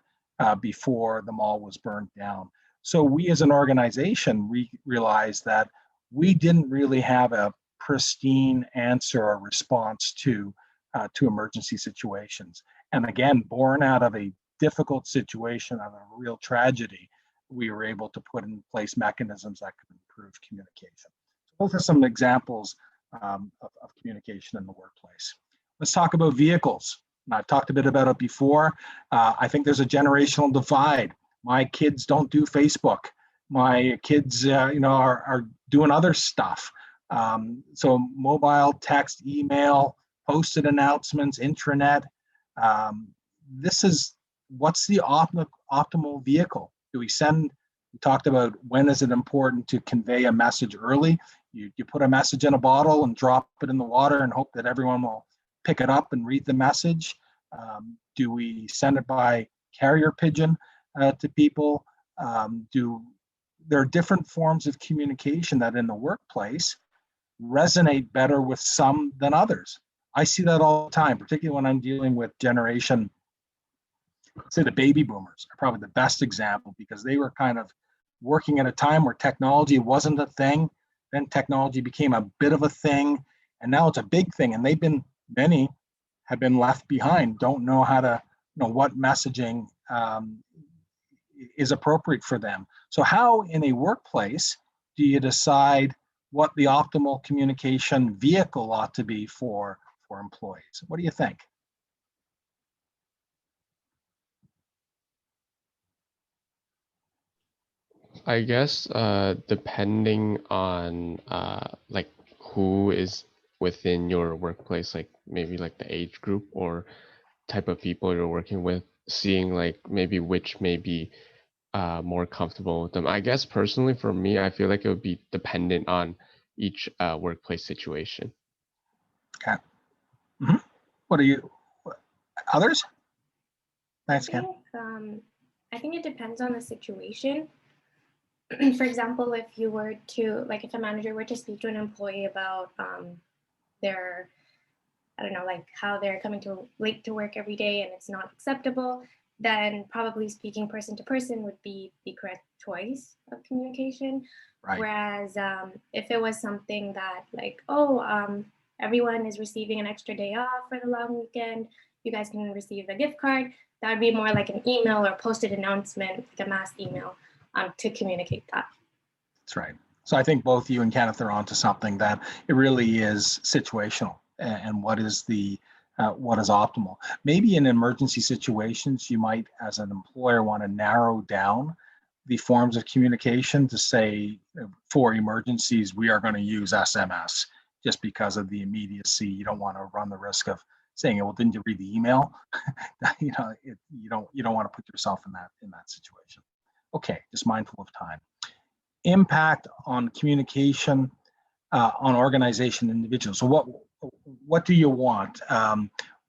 before the mall was burned down. So we as an organization realized that we didn't really have a pristine answer or response to emergency situations. And again, born out of a difficult situation, of a real tragedy, we were able to put in place mechanisms that could improve communication. So those are some examples of communication in the workplace. Let's talk about vehicles. And I've talked a bit about it before. I think there's a generational divide. My kids don't do Facebook. My kids, are doing other stuff. So mobile, text, email, posted announcements, intranet. This is what's the optimal vehicle? Do we send? We talked about when is it important to convey a message early. You put a message in a bottle and drop it in the water and hope that everyone will pick it up and read the message. Do we send it by carrier pigeon to people? There are different forms of communication that in the workplace resonate better with some than others. I see that all the time, particularly when I'm dealing with generation, say the baby boomers are probably the best example, because they were kind of working at a time where technology wasn't a thing. Then technology became a bit of a thing, and now it's a big thing. And many have been left behind, don't know how to, what messaging is appropriate for them. So how in a workplace do you decide what the optimal communication vehicle ought to be for employees? What do you think? I guess depending on like who is within your workplace, like maybe like the age group or type of people you're working with, seeing like maybe which may be more comfortable with them. I guess personally for me, I feel like it would be dependent on each workplace situation. Okay. Mm-hmm. What are you, others? Thanks, Ken. I think it depends on the situation. For example, if you were to, like if a manager were to speak to an employee about their, I don't know, like how they're coming late to work every day and it's not acceptable, then probably speaking person to person would be the correct choice of communication. Right. Whereas if it was something that like, everyone is receiving an extra day off for the long weekend, you guys can receive a gift card, that would be more like an email or posted announcement, like a mass email to communicate that. That's right. So I think both you and Kenneth are onto something, that it really is situational, and what is optimal. Maybe in emergency situations, you might, as an employer, want to narrow down the forms of communication to say, for emergencies, we are going to use SMS, just because of the immediacy. You don't want to run the risk of saying, well, didn't you read the email? You don't want to put yourself in that situation. Okay, just mindful of time. Impact on communication on organization individuals. So what do you want?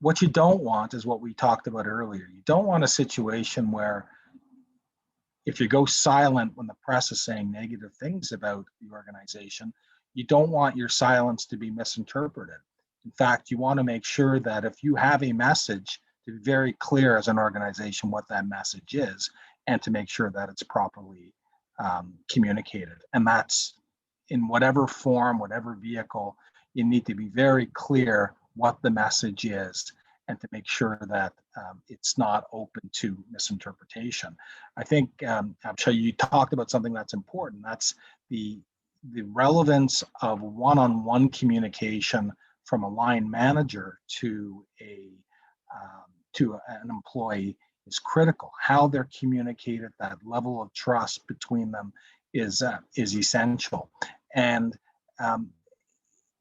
What you don't want is what we talked about earlier. You don't want a situation where if you go silent when the press is saying negative things about the organization, you don't want your silence to be misinterpreted. In fact, you want to make sure that if you have a message, to be very clear as an organization what that message is, and to make sure that it's properly communicated. And that's in whatever form, whatever vehicle, you need to be very clear what the message is, and to make sure that it's not open to misinterpretation. I think, Abshay, you talked about something that's important. That's the relevance of one-on-one communication from a line manager to an employee is critical. How they're communicated, that level of trust between them is essential. And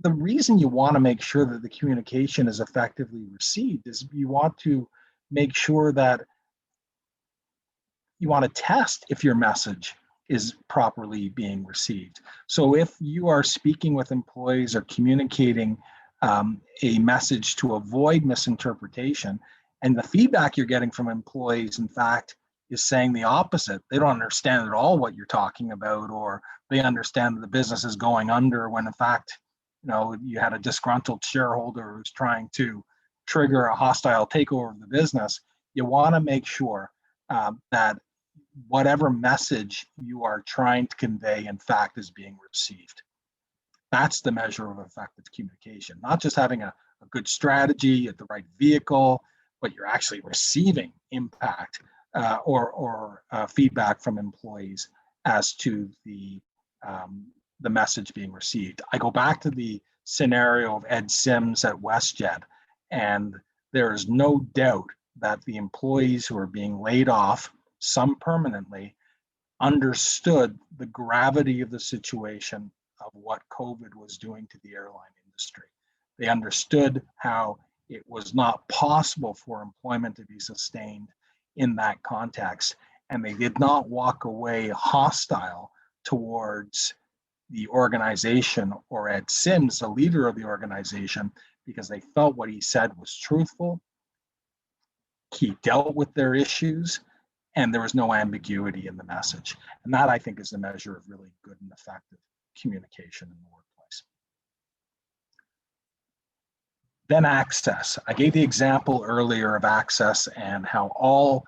the reason you want to make sure that the communication is effectively received is you want to make sure that you want to test if your message is properly being received. So if you are speaking with employees or communicating a message to avoid misinterpretation, and the feedback you're getting from employees, in fact, is saying the opposite. They don't understand at all what you're talking about, or they understand that the business is going under when in fact, you had a disgruntled shareholder who's trying to trigger a hostile takeover of the business. You want to make sure that whatever message you are trying to convey, in fact, is being received. That's the measure of effective communication, not just having a good strategy at the right vehicle, but you're actually receiving impact or feedback from employees as to the message being received. I go back to the scenario of Ed Sims at WestJet, and there is no doubt that the employees who are being laid off, some permanently, understood the gravity of the situation of what COVID was doing to the airline industry. They understood how it was not possible for employment to be sustained in that context, and they did not walk away hostile towards the organization or Ed Sims, the leader of the organization, because they felt what he said was truthful. He dealt with their issues, and there was no ambiguity in the message. And that, I think, is the measure of really good and effective communication in the workplace. Then access. I gave the example earlier of access and how all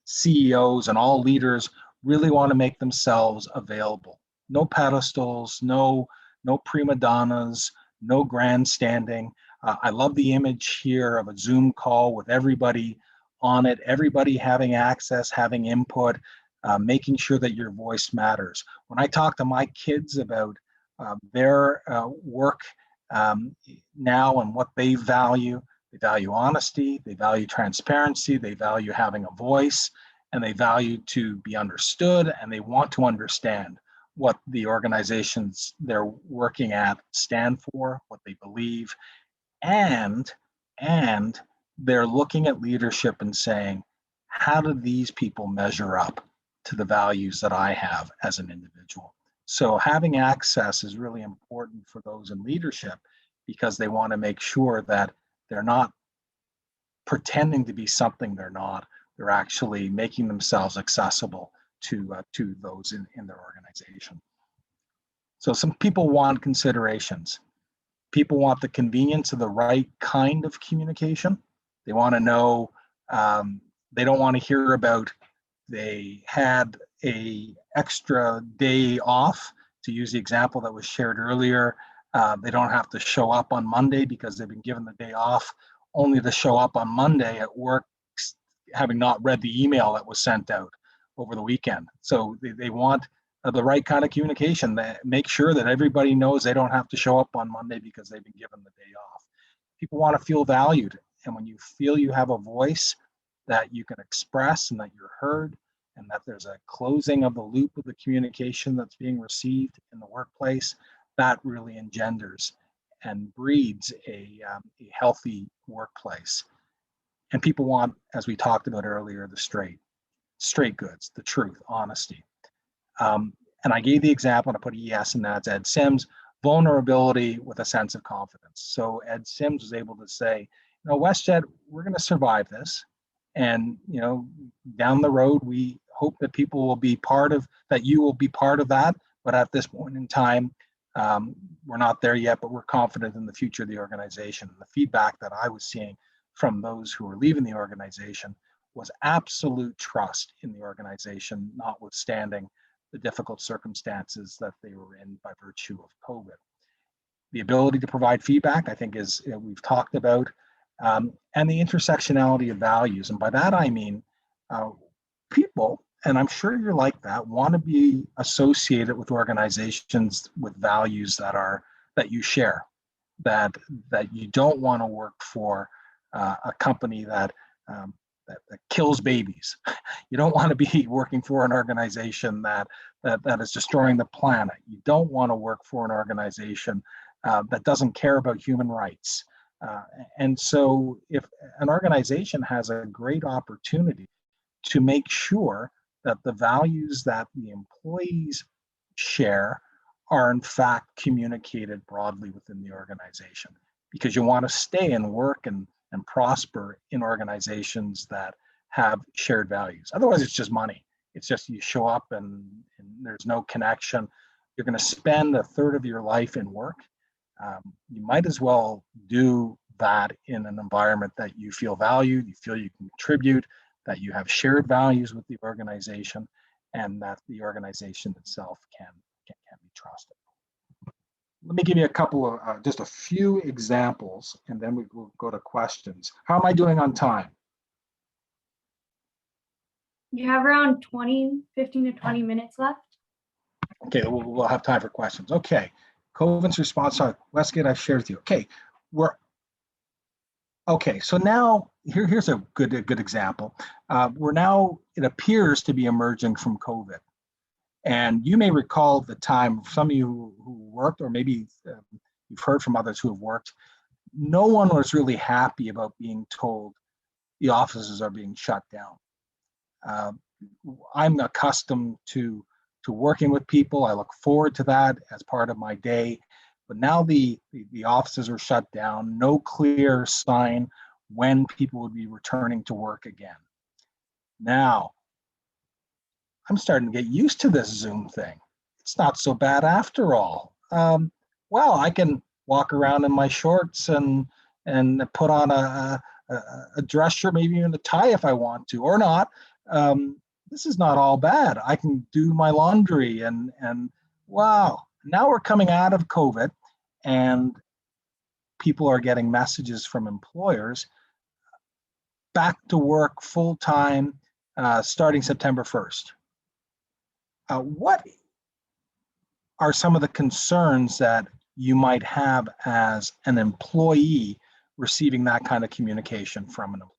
CEOs and all leaders really want to make themselves available. No pedestals, no prima donnas, no grandstanding. I love the image here of a Zoom call with everybody on it, everybody having access, having input, making sure that your voice matters. When I talk to my kids about their work now and what they value honesty, they value transparency, they value having a voice, and they value to be understood, and they want to understand what the organizations they're working at stand for, what they believe, and they're looking at leadership and saying, how do these people measure up to the values that I have as an individual? So having access is really important for those in leadership, because they want to make sure that they're not pretending to be something they're not. They're actually making themselves accessible to those in their organization. So some people want considerations. People want the convenience of the right kind of communication. They want to know, they don't want to hear about they had a extra day off, to use the example that was shared earlier. They don't have to show up on Monday because they've been given the day off, only to show up on Monday at work having not read the email that was sent out over the weekend. So they want the right kind of communication that make sure that everybody knows they don't have to show up on Monday because they've been given the day off. People want to feel valued. And when you feel you have a voice that you can express and that you're heard, and that there's a closing of the loop of the communication that's being received in the workplace, that really engenders and breeds a healthy workplace. And people want, as we talked about earlier, the straight goods, the truth, honesty. And I gave the example, and I put ES, and that's Ed Sims, vulnerability with a sense of confidence. So Ed Sims was able to say, WestJet, we're going to survive this. And, down the road, we hope that people will be that you will be part of that. But at this point in time, we're not there yet, but we're confident in the future of the organization. The feedback that I was seeing from those who were leaving the organization was absolute trust in the organization, notwithstanding the difficult circumstances that they were in by virtue of COVID. The ability to provide feedback, I think, is we've talked about, and the intersectionality of values. And by that, I mean people, and I'm sure you're like that, want to be associated with organizations with values that you share, that you don't want to work for a company that kills babies. You don't want to be working for an organization that is destroying the planet. You don't want to work for an organization that doesn't care about human rights. And so if an organization has a great opportunity to make sure that the values that the employees share are in fact communicated broadly within the organization, because you want to stay and work and prosper in organizations that have shared values. Otherwise, it's just money. It's just you show up and there's no connection. You're going to spend a third of your life in work. You might as well do that in an environment that you feel valued, you feel you can contribute, that you have shared values with the organization, and that the organization itself can be trusted. Let me give you a couple of, just a few examples, and then we will go to questions. How am I doing on time? You have around 15 to 20 minutes left. Okay, we'll have time for questions. Okay, Covan's response on Westgate, I've shared with you. Okay, so now here's a good example. We're now, it appears to be emerging from COVID. And you may recall the time, some of you who worked, or maybe you've heard from others who have worked, no one was really happy about being told the offices are being shut down. I'm accustomed to working with people. I look forward to that as part of my day. But now the offices are shut down, no clear sign when people would be returning to work again. Now, I'm starting to get used to this Zoom thing. It's not so bad after all. Well, I can walk around in my shorts and put on a dress shirt, maybe even a tie if I want to, or not. This is not all bad. I can do my laundry and wow. Now we're coming out of COVID, and people are getting messages from employers back to work full time starting September 1st. What are some of the concerns that you might have as an employee receiving that kind of communication from an employer?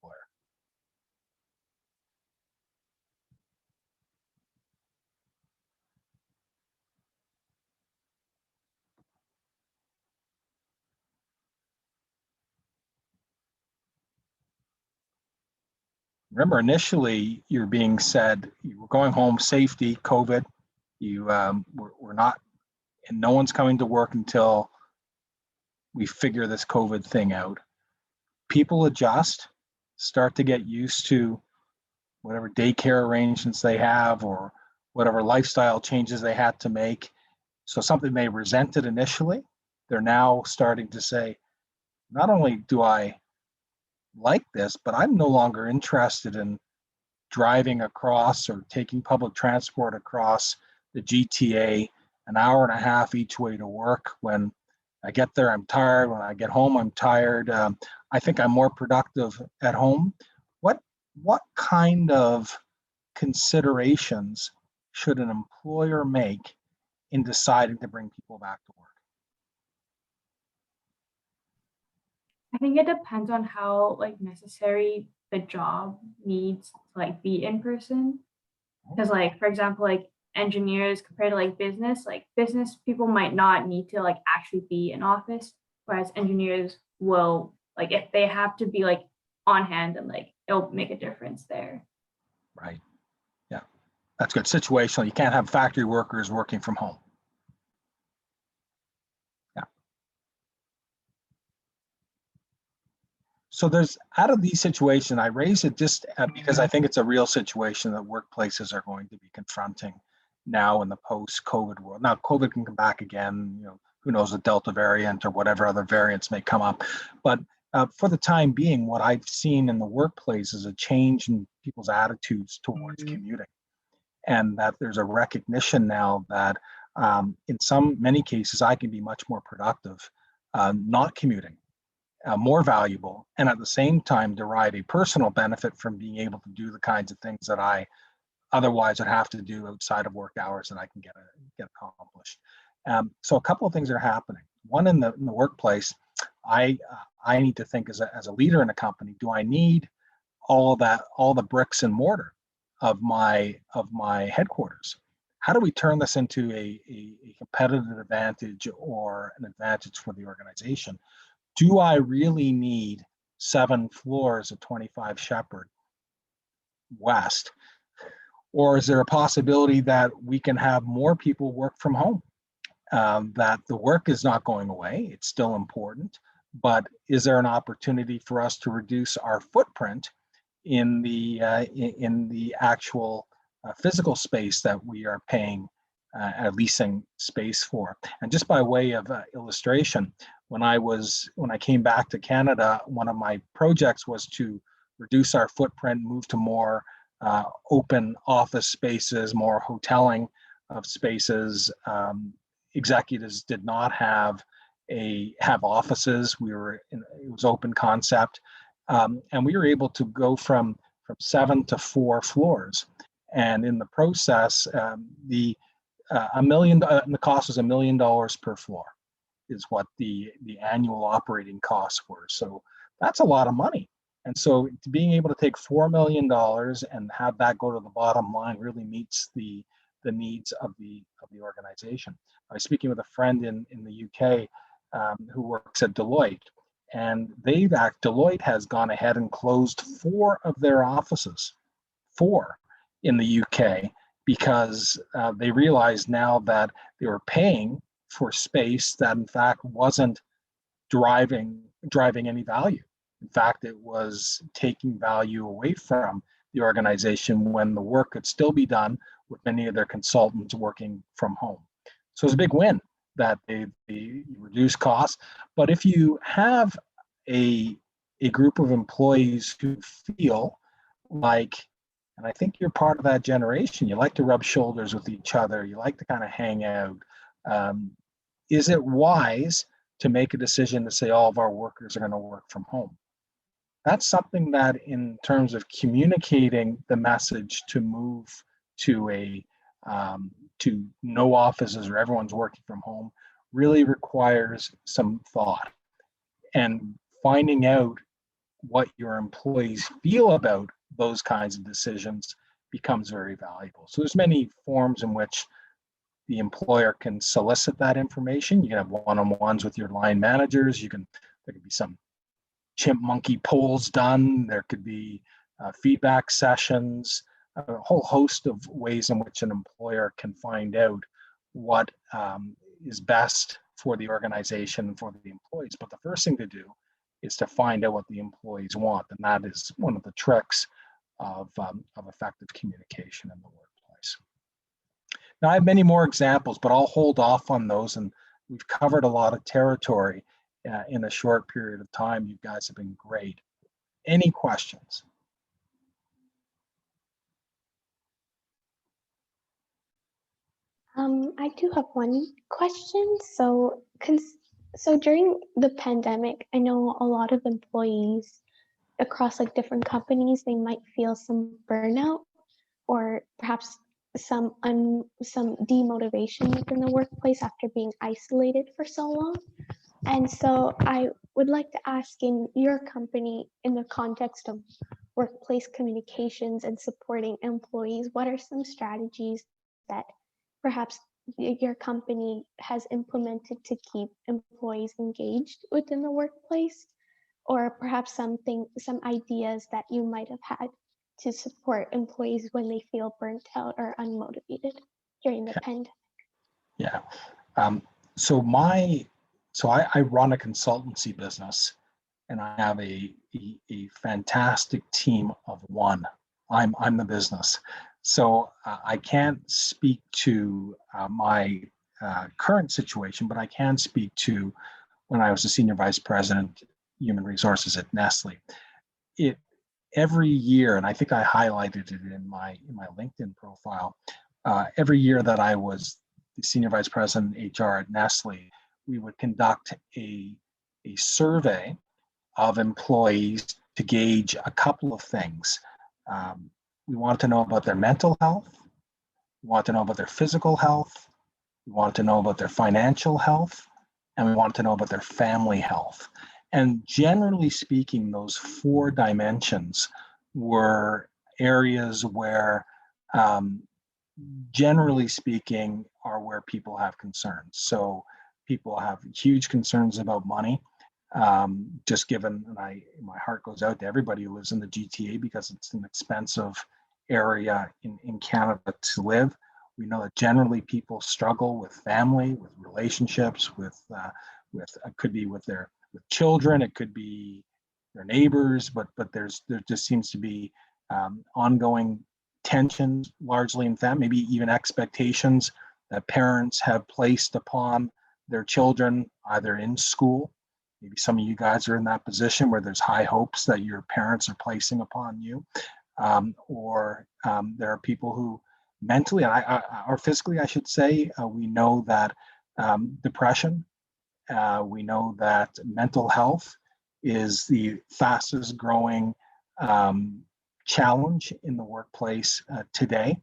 Remember, initially you're being said you were going home, safety, COVID. We're not, and no one's coming to work until we figure this COVID thing out. People adjust, start to get used to whatever daycare arrangements they have or whatever lifestyle changes they had to make. So something they resented initially, they're now starting to say, not only do I like this, but I'm no longer interested in driving across or taking public transport across the GTA an hour and a half each way to work. When I get there, I'm tired. When I get home, I'm tired. I think I'm more productive at home. What kind of considerations should an employer make in deciding to bring people back to work? I think it depends on how like necessary the job needs to like be in person. Because like for example, like engineers compared to like business people might not need to like actually be in office, whereas engineers will, like if they have to be like on hand, and like it'll make a difference there. Right. Yeah, that's good. Situational. You can't have factory workers working from home. Yeah. So there's, out of these situations, I raise it just because I think it's a real situation that workplaces are going to be confronting now in the post-COVID world. Now, COVID can come back again, who knows, the Delta variant or whatever other variants may come up. But for the time being, what I've seen in the workplace is a change in people's attitudes towards commuting. And that there's a recognition now that in many cases, I can be much more productive not commuting, more valuable, and at the same time derive a personal benefit from being able to do the kinds of things that I otherwise would have to do outside of work hours that I can get accomplished. So a couple of things are happening. One, in the workplace, I need to think as a leader in a company, do I need all the bricks and mortar of my headquarters? How do we turn this into a competitive advantage or an advantage for the organization? Do I really need 7 floors at 25 Shepherd West? Or is there a possibility that we can have more people work from home? That the work is not going away, it's still important, but is there an opportunity for us to reduce our footprint in the actual physical space that we are paying leasing space for? And just by way of illustration, when I came back to Canada, one of my projects was to reduce our footprint, move to more open office spaces, more hoteling of spaces. Executives did not have offices. It was open concept, and we were able to go from 7 to 4 floors. And in the process, the cost was $1 million per floor, is what the annual operating costs were. So that's a lot of money. And so being able to take $4 million and have that go to the bottom line really meets the the needs of the organization. I was speaking with a friend in the UK who works at Deloitte, and Deloitte has gone ahead and closed 4 of their offices, 4 in the UK, because they realized now that they were paying for space that in fact wasn't driving any value. In fact, it was taking value away from the organization when the work could still be done with many of their consultants working from home. So it's a big win that they reduce costs. But if you have a group of employees who feel like, and I think you're part of that generation, you like to rub shoulders with each other, you like to kind of hang out, is it wise to make a decision to say all of our workers are going to work from home? That's something that, in terms of communicating the message to move to to no offices or everyone's working from home, really requires some thought. And finding out what your employees feel about those kinds of decisions becomes very valuable. So there's many forms in which the employer can solicit that information. You can have one-on-ones with your line managers. There could be some chimp monkey polls done. There could be feedback sessions, a whole host of ways in which an employer can find out what is best for the organization and for the employees. But the first thing to do is to find out what the employees want. And that is one of the tricks of effective communication in the workplace. Now, I have many more examples, but I'll hold off on those. And we've covered a lot of territory in a short period of time. You guys have been great. Any questions? I do have one question. So during the pandemic, I know a lot of employees across like different companies, they might feel some burnout or perhaps some demotivation within the workplace after being isolated for so long. And so I would like to ask, in your company, in the context of workplace communications and supporting employees, what are some strategies that perhaps your company has implemented to keep employees engaged within the workplace? Or perhaps some ideas that you might have had to support employees when they feel burnt out or unmotivated during the pandemic? Yeah. So I run a consultancy business, and I have a fantastic team of one. I'm the business. So I can't speak to my current situation, but I can speak to when I was a senior vice president, human resources at Nestle. Every year, and I think I highlighted it in my LinkedIn profile, every year that I was the senior vice president HR at Nestle, we would conduct a survey of employees to gauge a couple of things. We wanted to know about their mental health. We wanted to know about their physical health. We wanted to know about their financial health. And we wanted to know about their family health. And generally speaking, those 4 dimensions were areas where, generally speaking, are where people have concerns. So people have huge concerns about money. Just given, and my heart goes out to everybody who lives in the GTA because it's an expensive area in Canada to live. We know that generally people struggle with family, with relationships, with it could be with children, it could be their neighbors, but there just seems to be ongoing tensions, largely in family, maybe even expectations that parents have placed upon their children, either in school. Maybe some of you guys are in that position where there's high hopes that your parents are placing upon you, or there are people who mentally or physically, I should say, we know that depression, we know that mental health is the fastest growing challenge in the workplace today,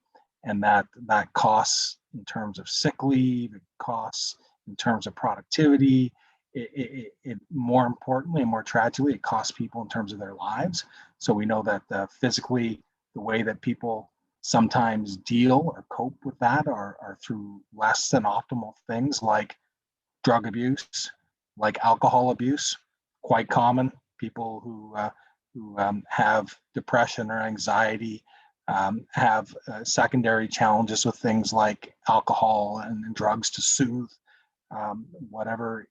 and that costs in terms of sick leave, it costs in terms of productivity, it more importantly and more tragically, it costs people in terms of their lives. So we know that physically, the way that people sometimes deal or cope with that are through less than optimal things like drug abuse, like alcohol abuse, quite common. People who have depression or anxiety have secondary challenges with things like alcohol and drugs to soothe whatever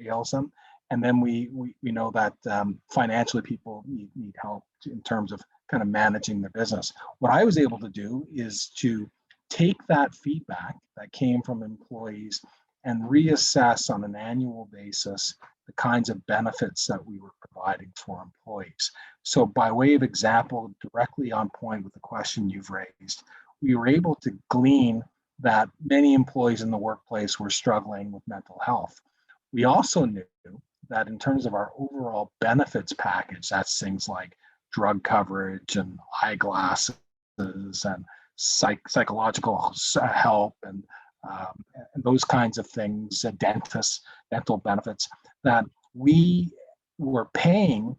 ails them. And then we know that financially people need help in terms of kind of managing their business. What I was able to do is to take that feedback that came from employees and reassess on an annual basis the kinds of benefits that we were providing for employees. So by way of example, directly on point with the question you've raised, we were able to glean that many employees in the workplace were struggling with mental health. We also knew that in terms of our overall benefits package, that's things like drug coverage and eyeglasses and psychological help and those kinds of things, dentists, dental benefits, that we were paying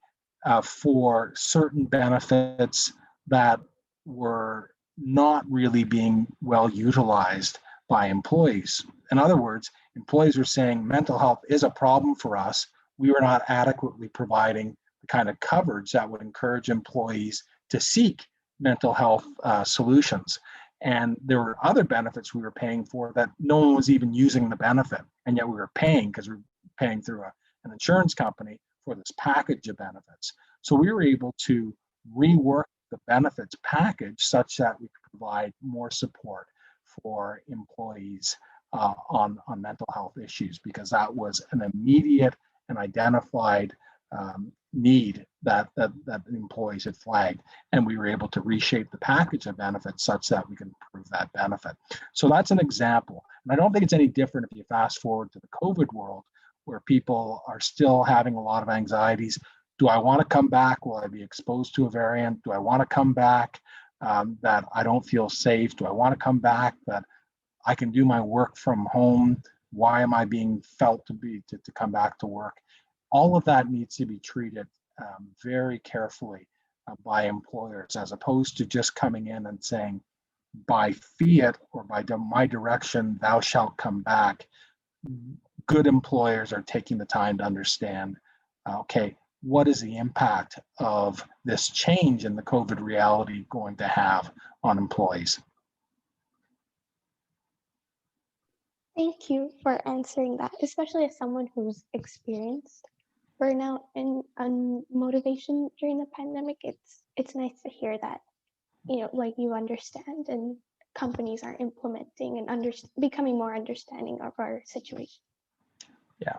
for certain benefits that were not really being well utilized by employees. In other words, employees were saying mental health is a problem for us. We were not adequately providing the kind of coverage that would encourage employees to seek mental health solutions. And there were other benefits we were paying for that no one was even using the benefit. And yet we were paying because we were paying through an insurance company for this package of benefits. So we were able to rework the benefits package such that we could provide more support for employees on mental health issues, because that was an immediate and identified need that employees had flagged, and we were able to reshape the package of benefits such that we can improve that benefit. So that's an example. And I don't think it's any different if you fast forward to the COVID world, where people are still having a lot of anxieties. Do I want to come back? Will I be exposed to a variant? Do I want to come back that I don't feel safe? Do I want to come back that I can do my work from home? Why am I being felt to come back to work? All of that needs to be treated very carefully by employers, as opposed to just coming in and saying, by fiat or by my direction, thou shalt come back. Good employers are taking the time to understand, okay, what is the impact of this change in the COVID reality going to have on employees? Thank you for answering that, especially as someone who's experienced burnout and unmotivation during the pandemic. It's nice to hear that, like you understand and companies are implementing and becoming more understanding of our situation. Yeah,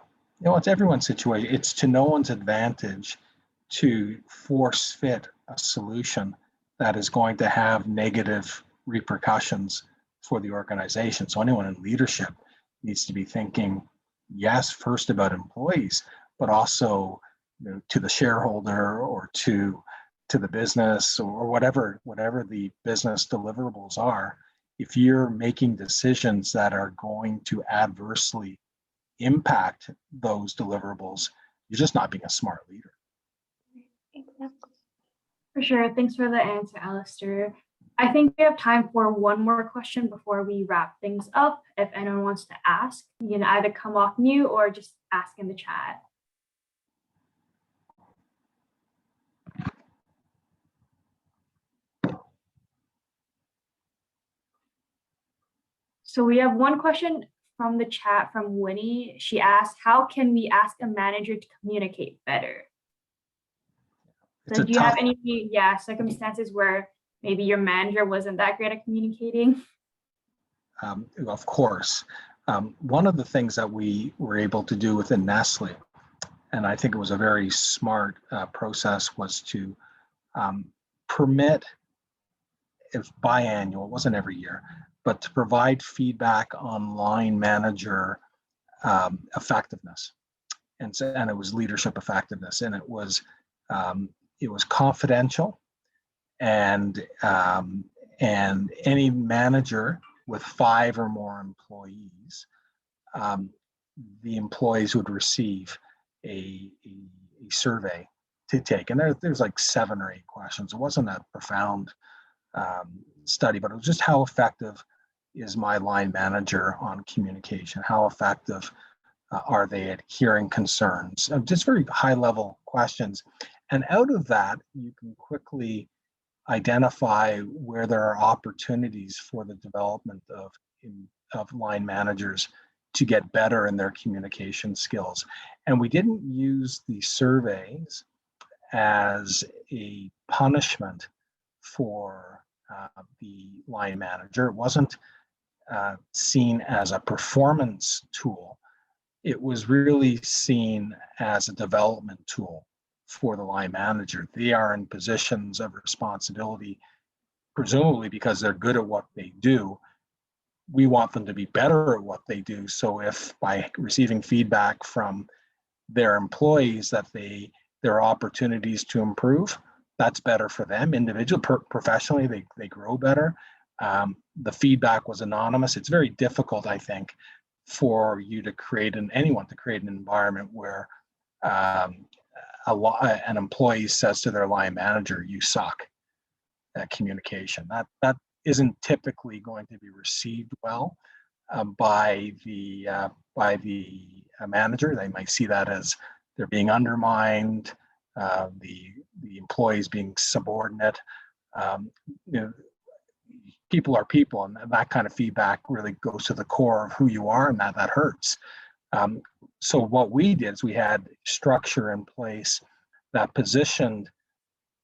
it's everyone's situation. It's to no one's advantage to force fit a solution that is going to have negative repercussions for the organization. So anyone in leadership needs to be thinking, yes, first about employees, but also to the shareholder or to the business or whatever the business deliverables are. If you're making decisions that are going to adversely impact those deliverables, you're just not being a smart leader. Exactly. For sure. Thanks for the answer, Alastair. I think we have time for one more question before we wrap things up. If anyone wants to ask, you can either come off mute or just ask in the chat. So we have one question from the chat from Winnie. She asked, how can we ask a manager to communicate better? So do you have any circumstances where maybe your manager wasn't that great at communicating? Of course. One of the things that we were able to do within Nestle, and I think it was a very smart process, was to permit, if biannual, it wasn't every year, but to provide feedback on line manager effectiveness. And it was leadership effectiveness, and it was confidential, and any manager with 5 or more employees, the employees would receive a survey to take, and there's like 7 or 8 questions. It wasn't a profound study, but it was just how effective is my line manager on communication? How effective are they at hearing concerns? Just very high level questions. And out of that, you can quickly identify where there are opportunities for the development of line managers to get better in their communication skills. And we didn't use the surveys as a punishment for the line manager. It wasn't seen as a performance tool. It was really seen as a development tool for the line manager. They are in positions of responsibility, presumably because they're good at what they do. We want them to be better at what they do. So if by receiving feedback from their employees that there are opportunities to improve, that's better for them individually, professionally, they grow better. The feedback was anonymous. It's very difficult, I think, for you to create anyone to create an environment where an employee says to their line manager, "You suck" at communication. That isn't typically going to be received well by the manager. They might see that as they're being undermined, the employees being subordinate. People are people, and that kind of feedback really goes to the core of who you are, and that hurts. So what we did is we had structure in place that positioned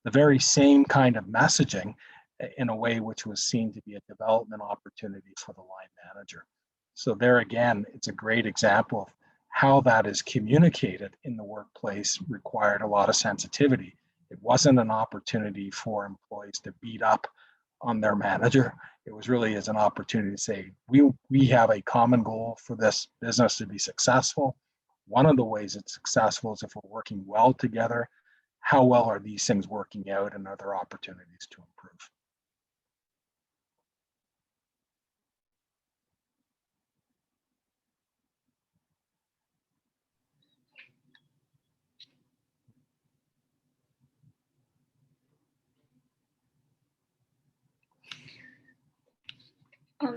the very same kind of messaging in a way which was seen to be a development opportunity for the line manager. So there again, it's a great example of how that is communicated in the workplace required a lot of sensitivity. It wasn't an opportunity for employees to beat up on their manager. It was really as an opportunity to say, we have a common goal for this business to be successful. One of the ways it's successful is if we're working well together. How well are these things working out, and are there opportunities to improve?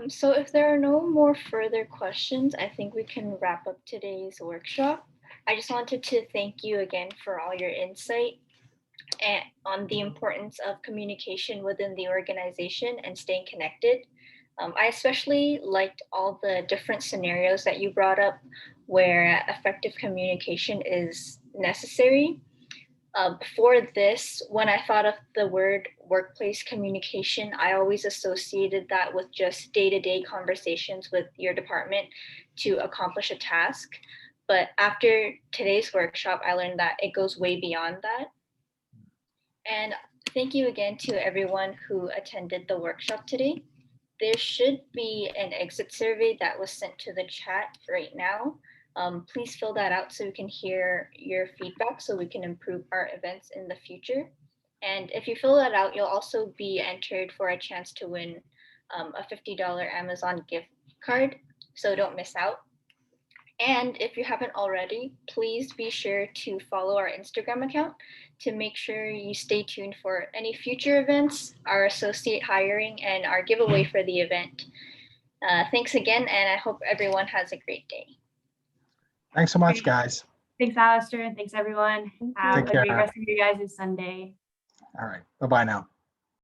So if there are no more further questions, I think we can wrap up today's workshop. I just wanted to thank you again for all your insight and on the importance of communication within the organization and staying connected. I especially liked all the different scenarios that you brought up where effective communication is necessary. Before this, when I thought of the word workplace communication, I always associated that with just day-to-day conversations with your department to accomplish a task. But after today's workshop, I learned that it goes way beyond that. And thank you again to everyone who attended the workshop today. There should be an exit survey that was sent to the chat right now. Please fill that out so we can hear your feedback so we can improve our events in the future. And if you fill that out, you'll also be entered for a chance to win a $50 Amazon gift card, so don't miss out. And if you haven't already, please be sure to follow our Instagram account to make sure you stay tuned for any future events, our associate hiring, and our giveaway for the event. Thanks again, and I hope everyone has a great day. Thanks so much, guys. Thanks, Alistair, and thanks everyone. Have a great rest of your guys' Sunday. All right. Bye-bye now.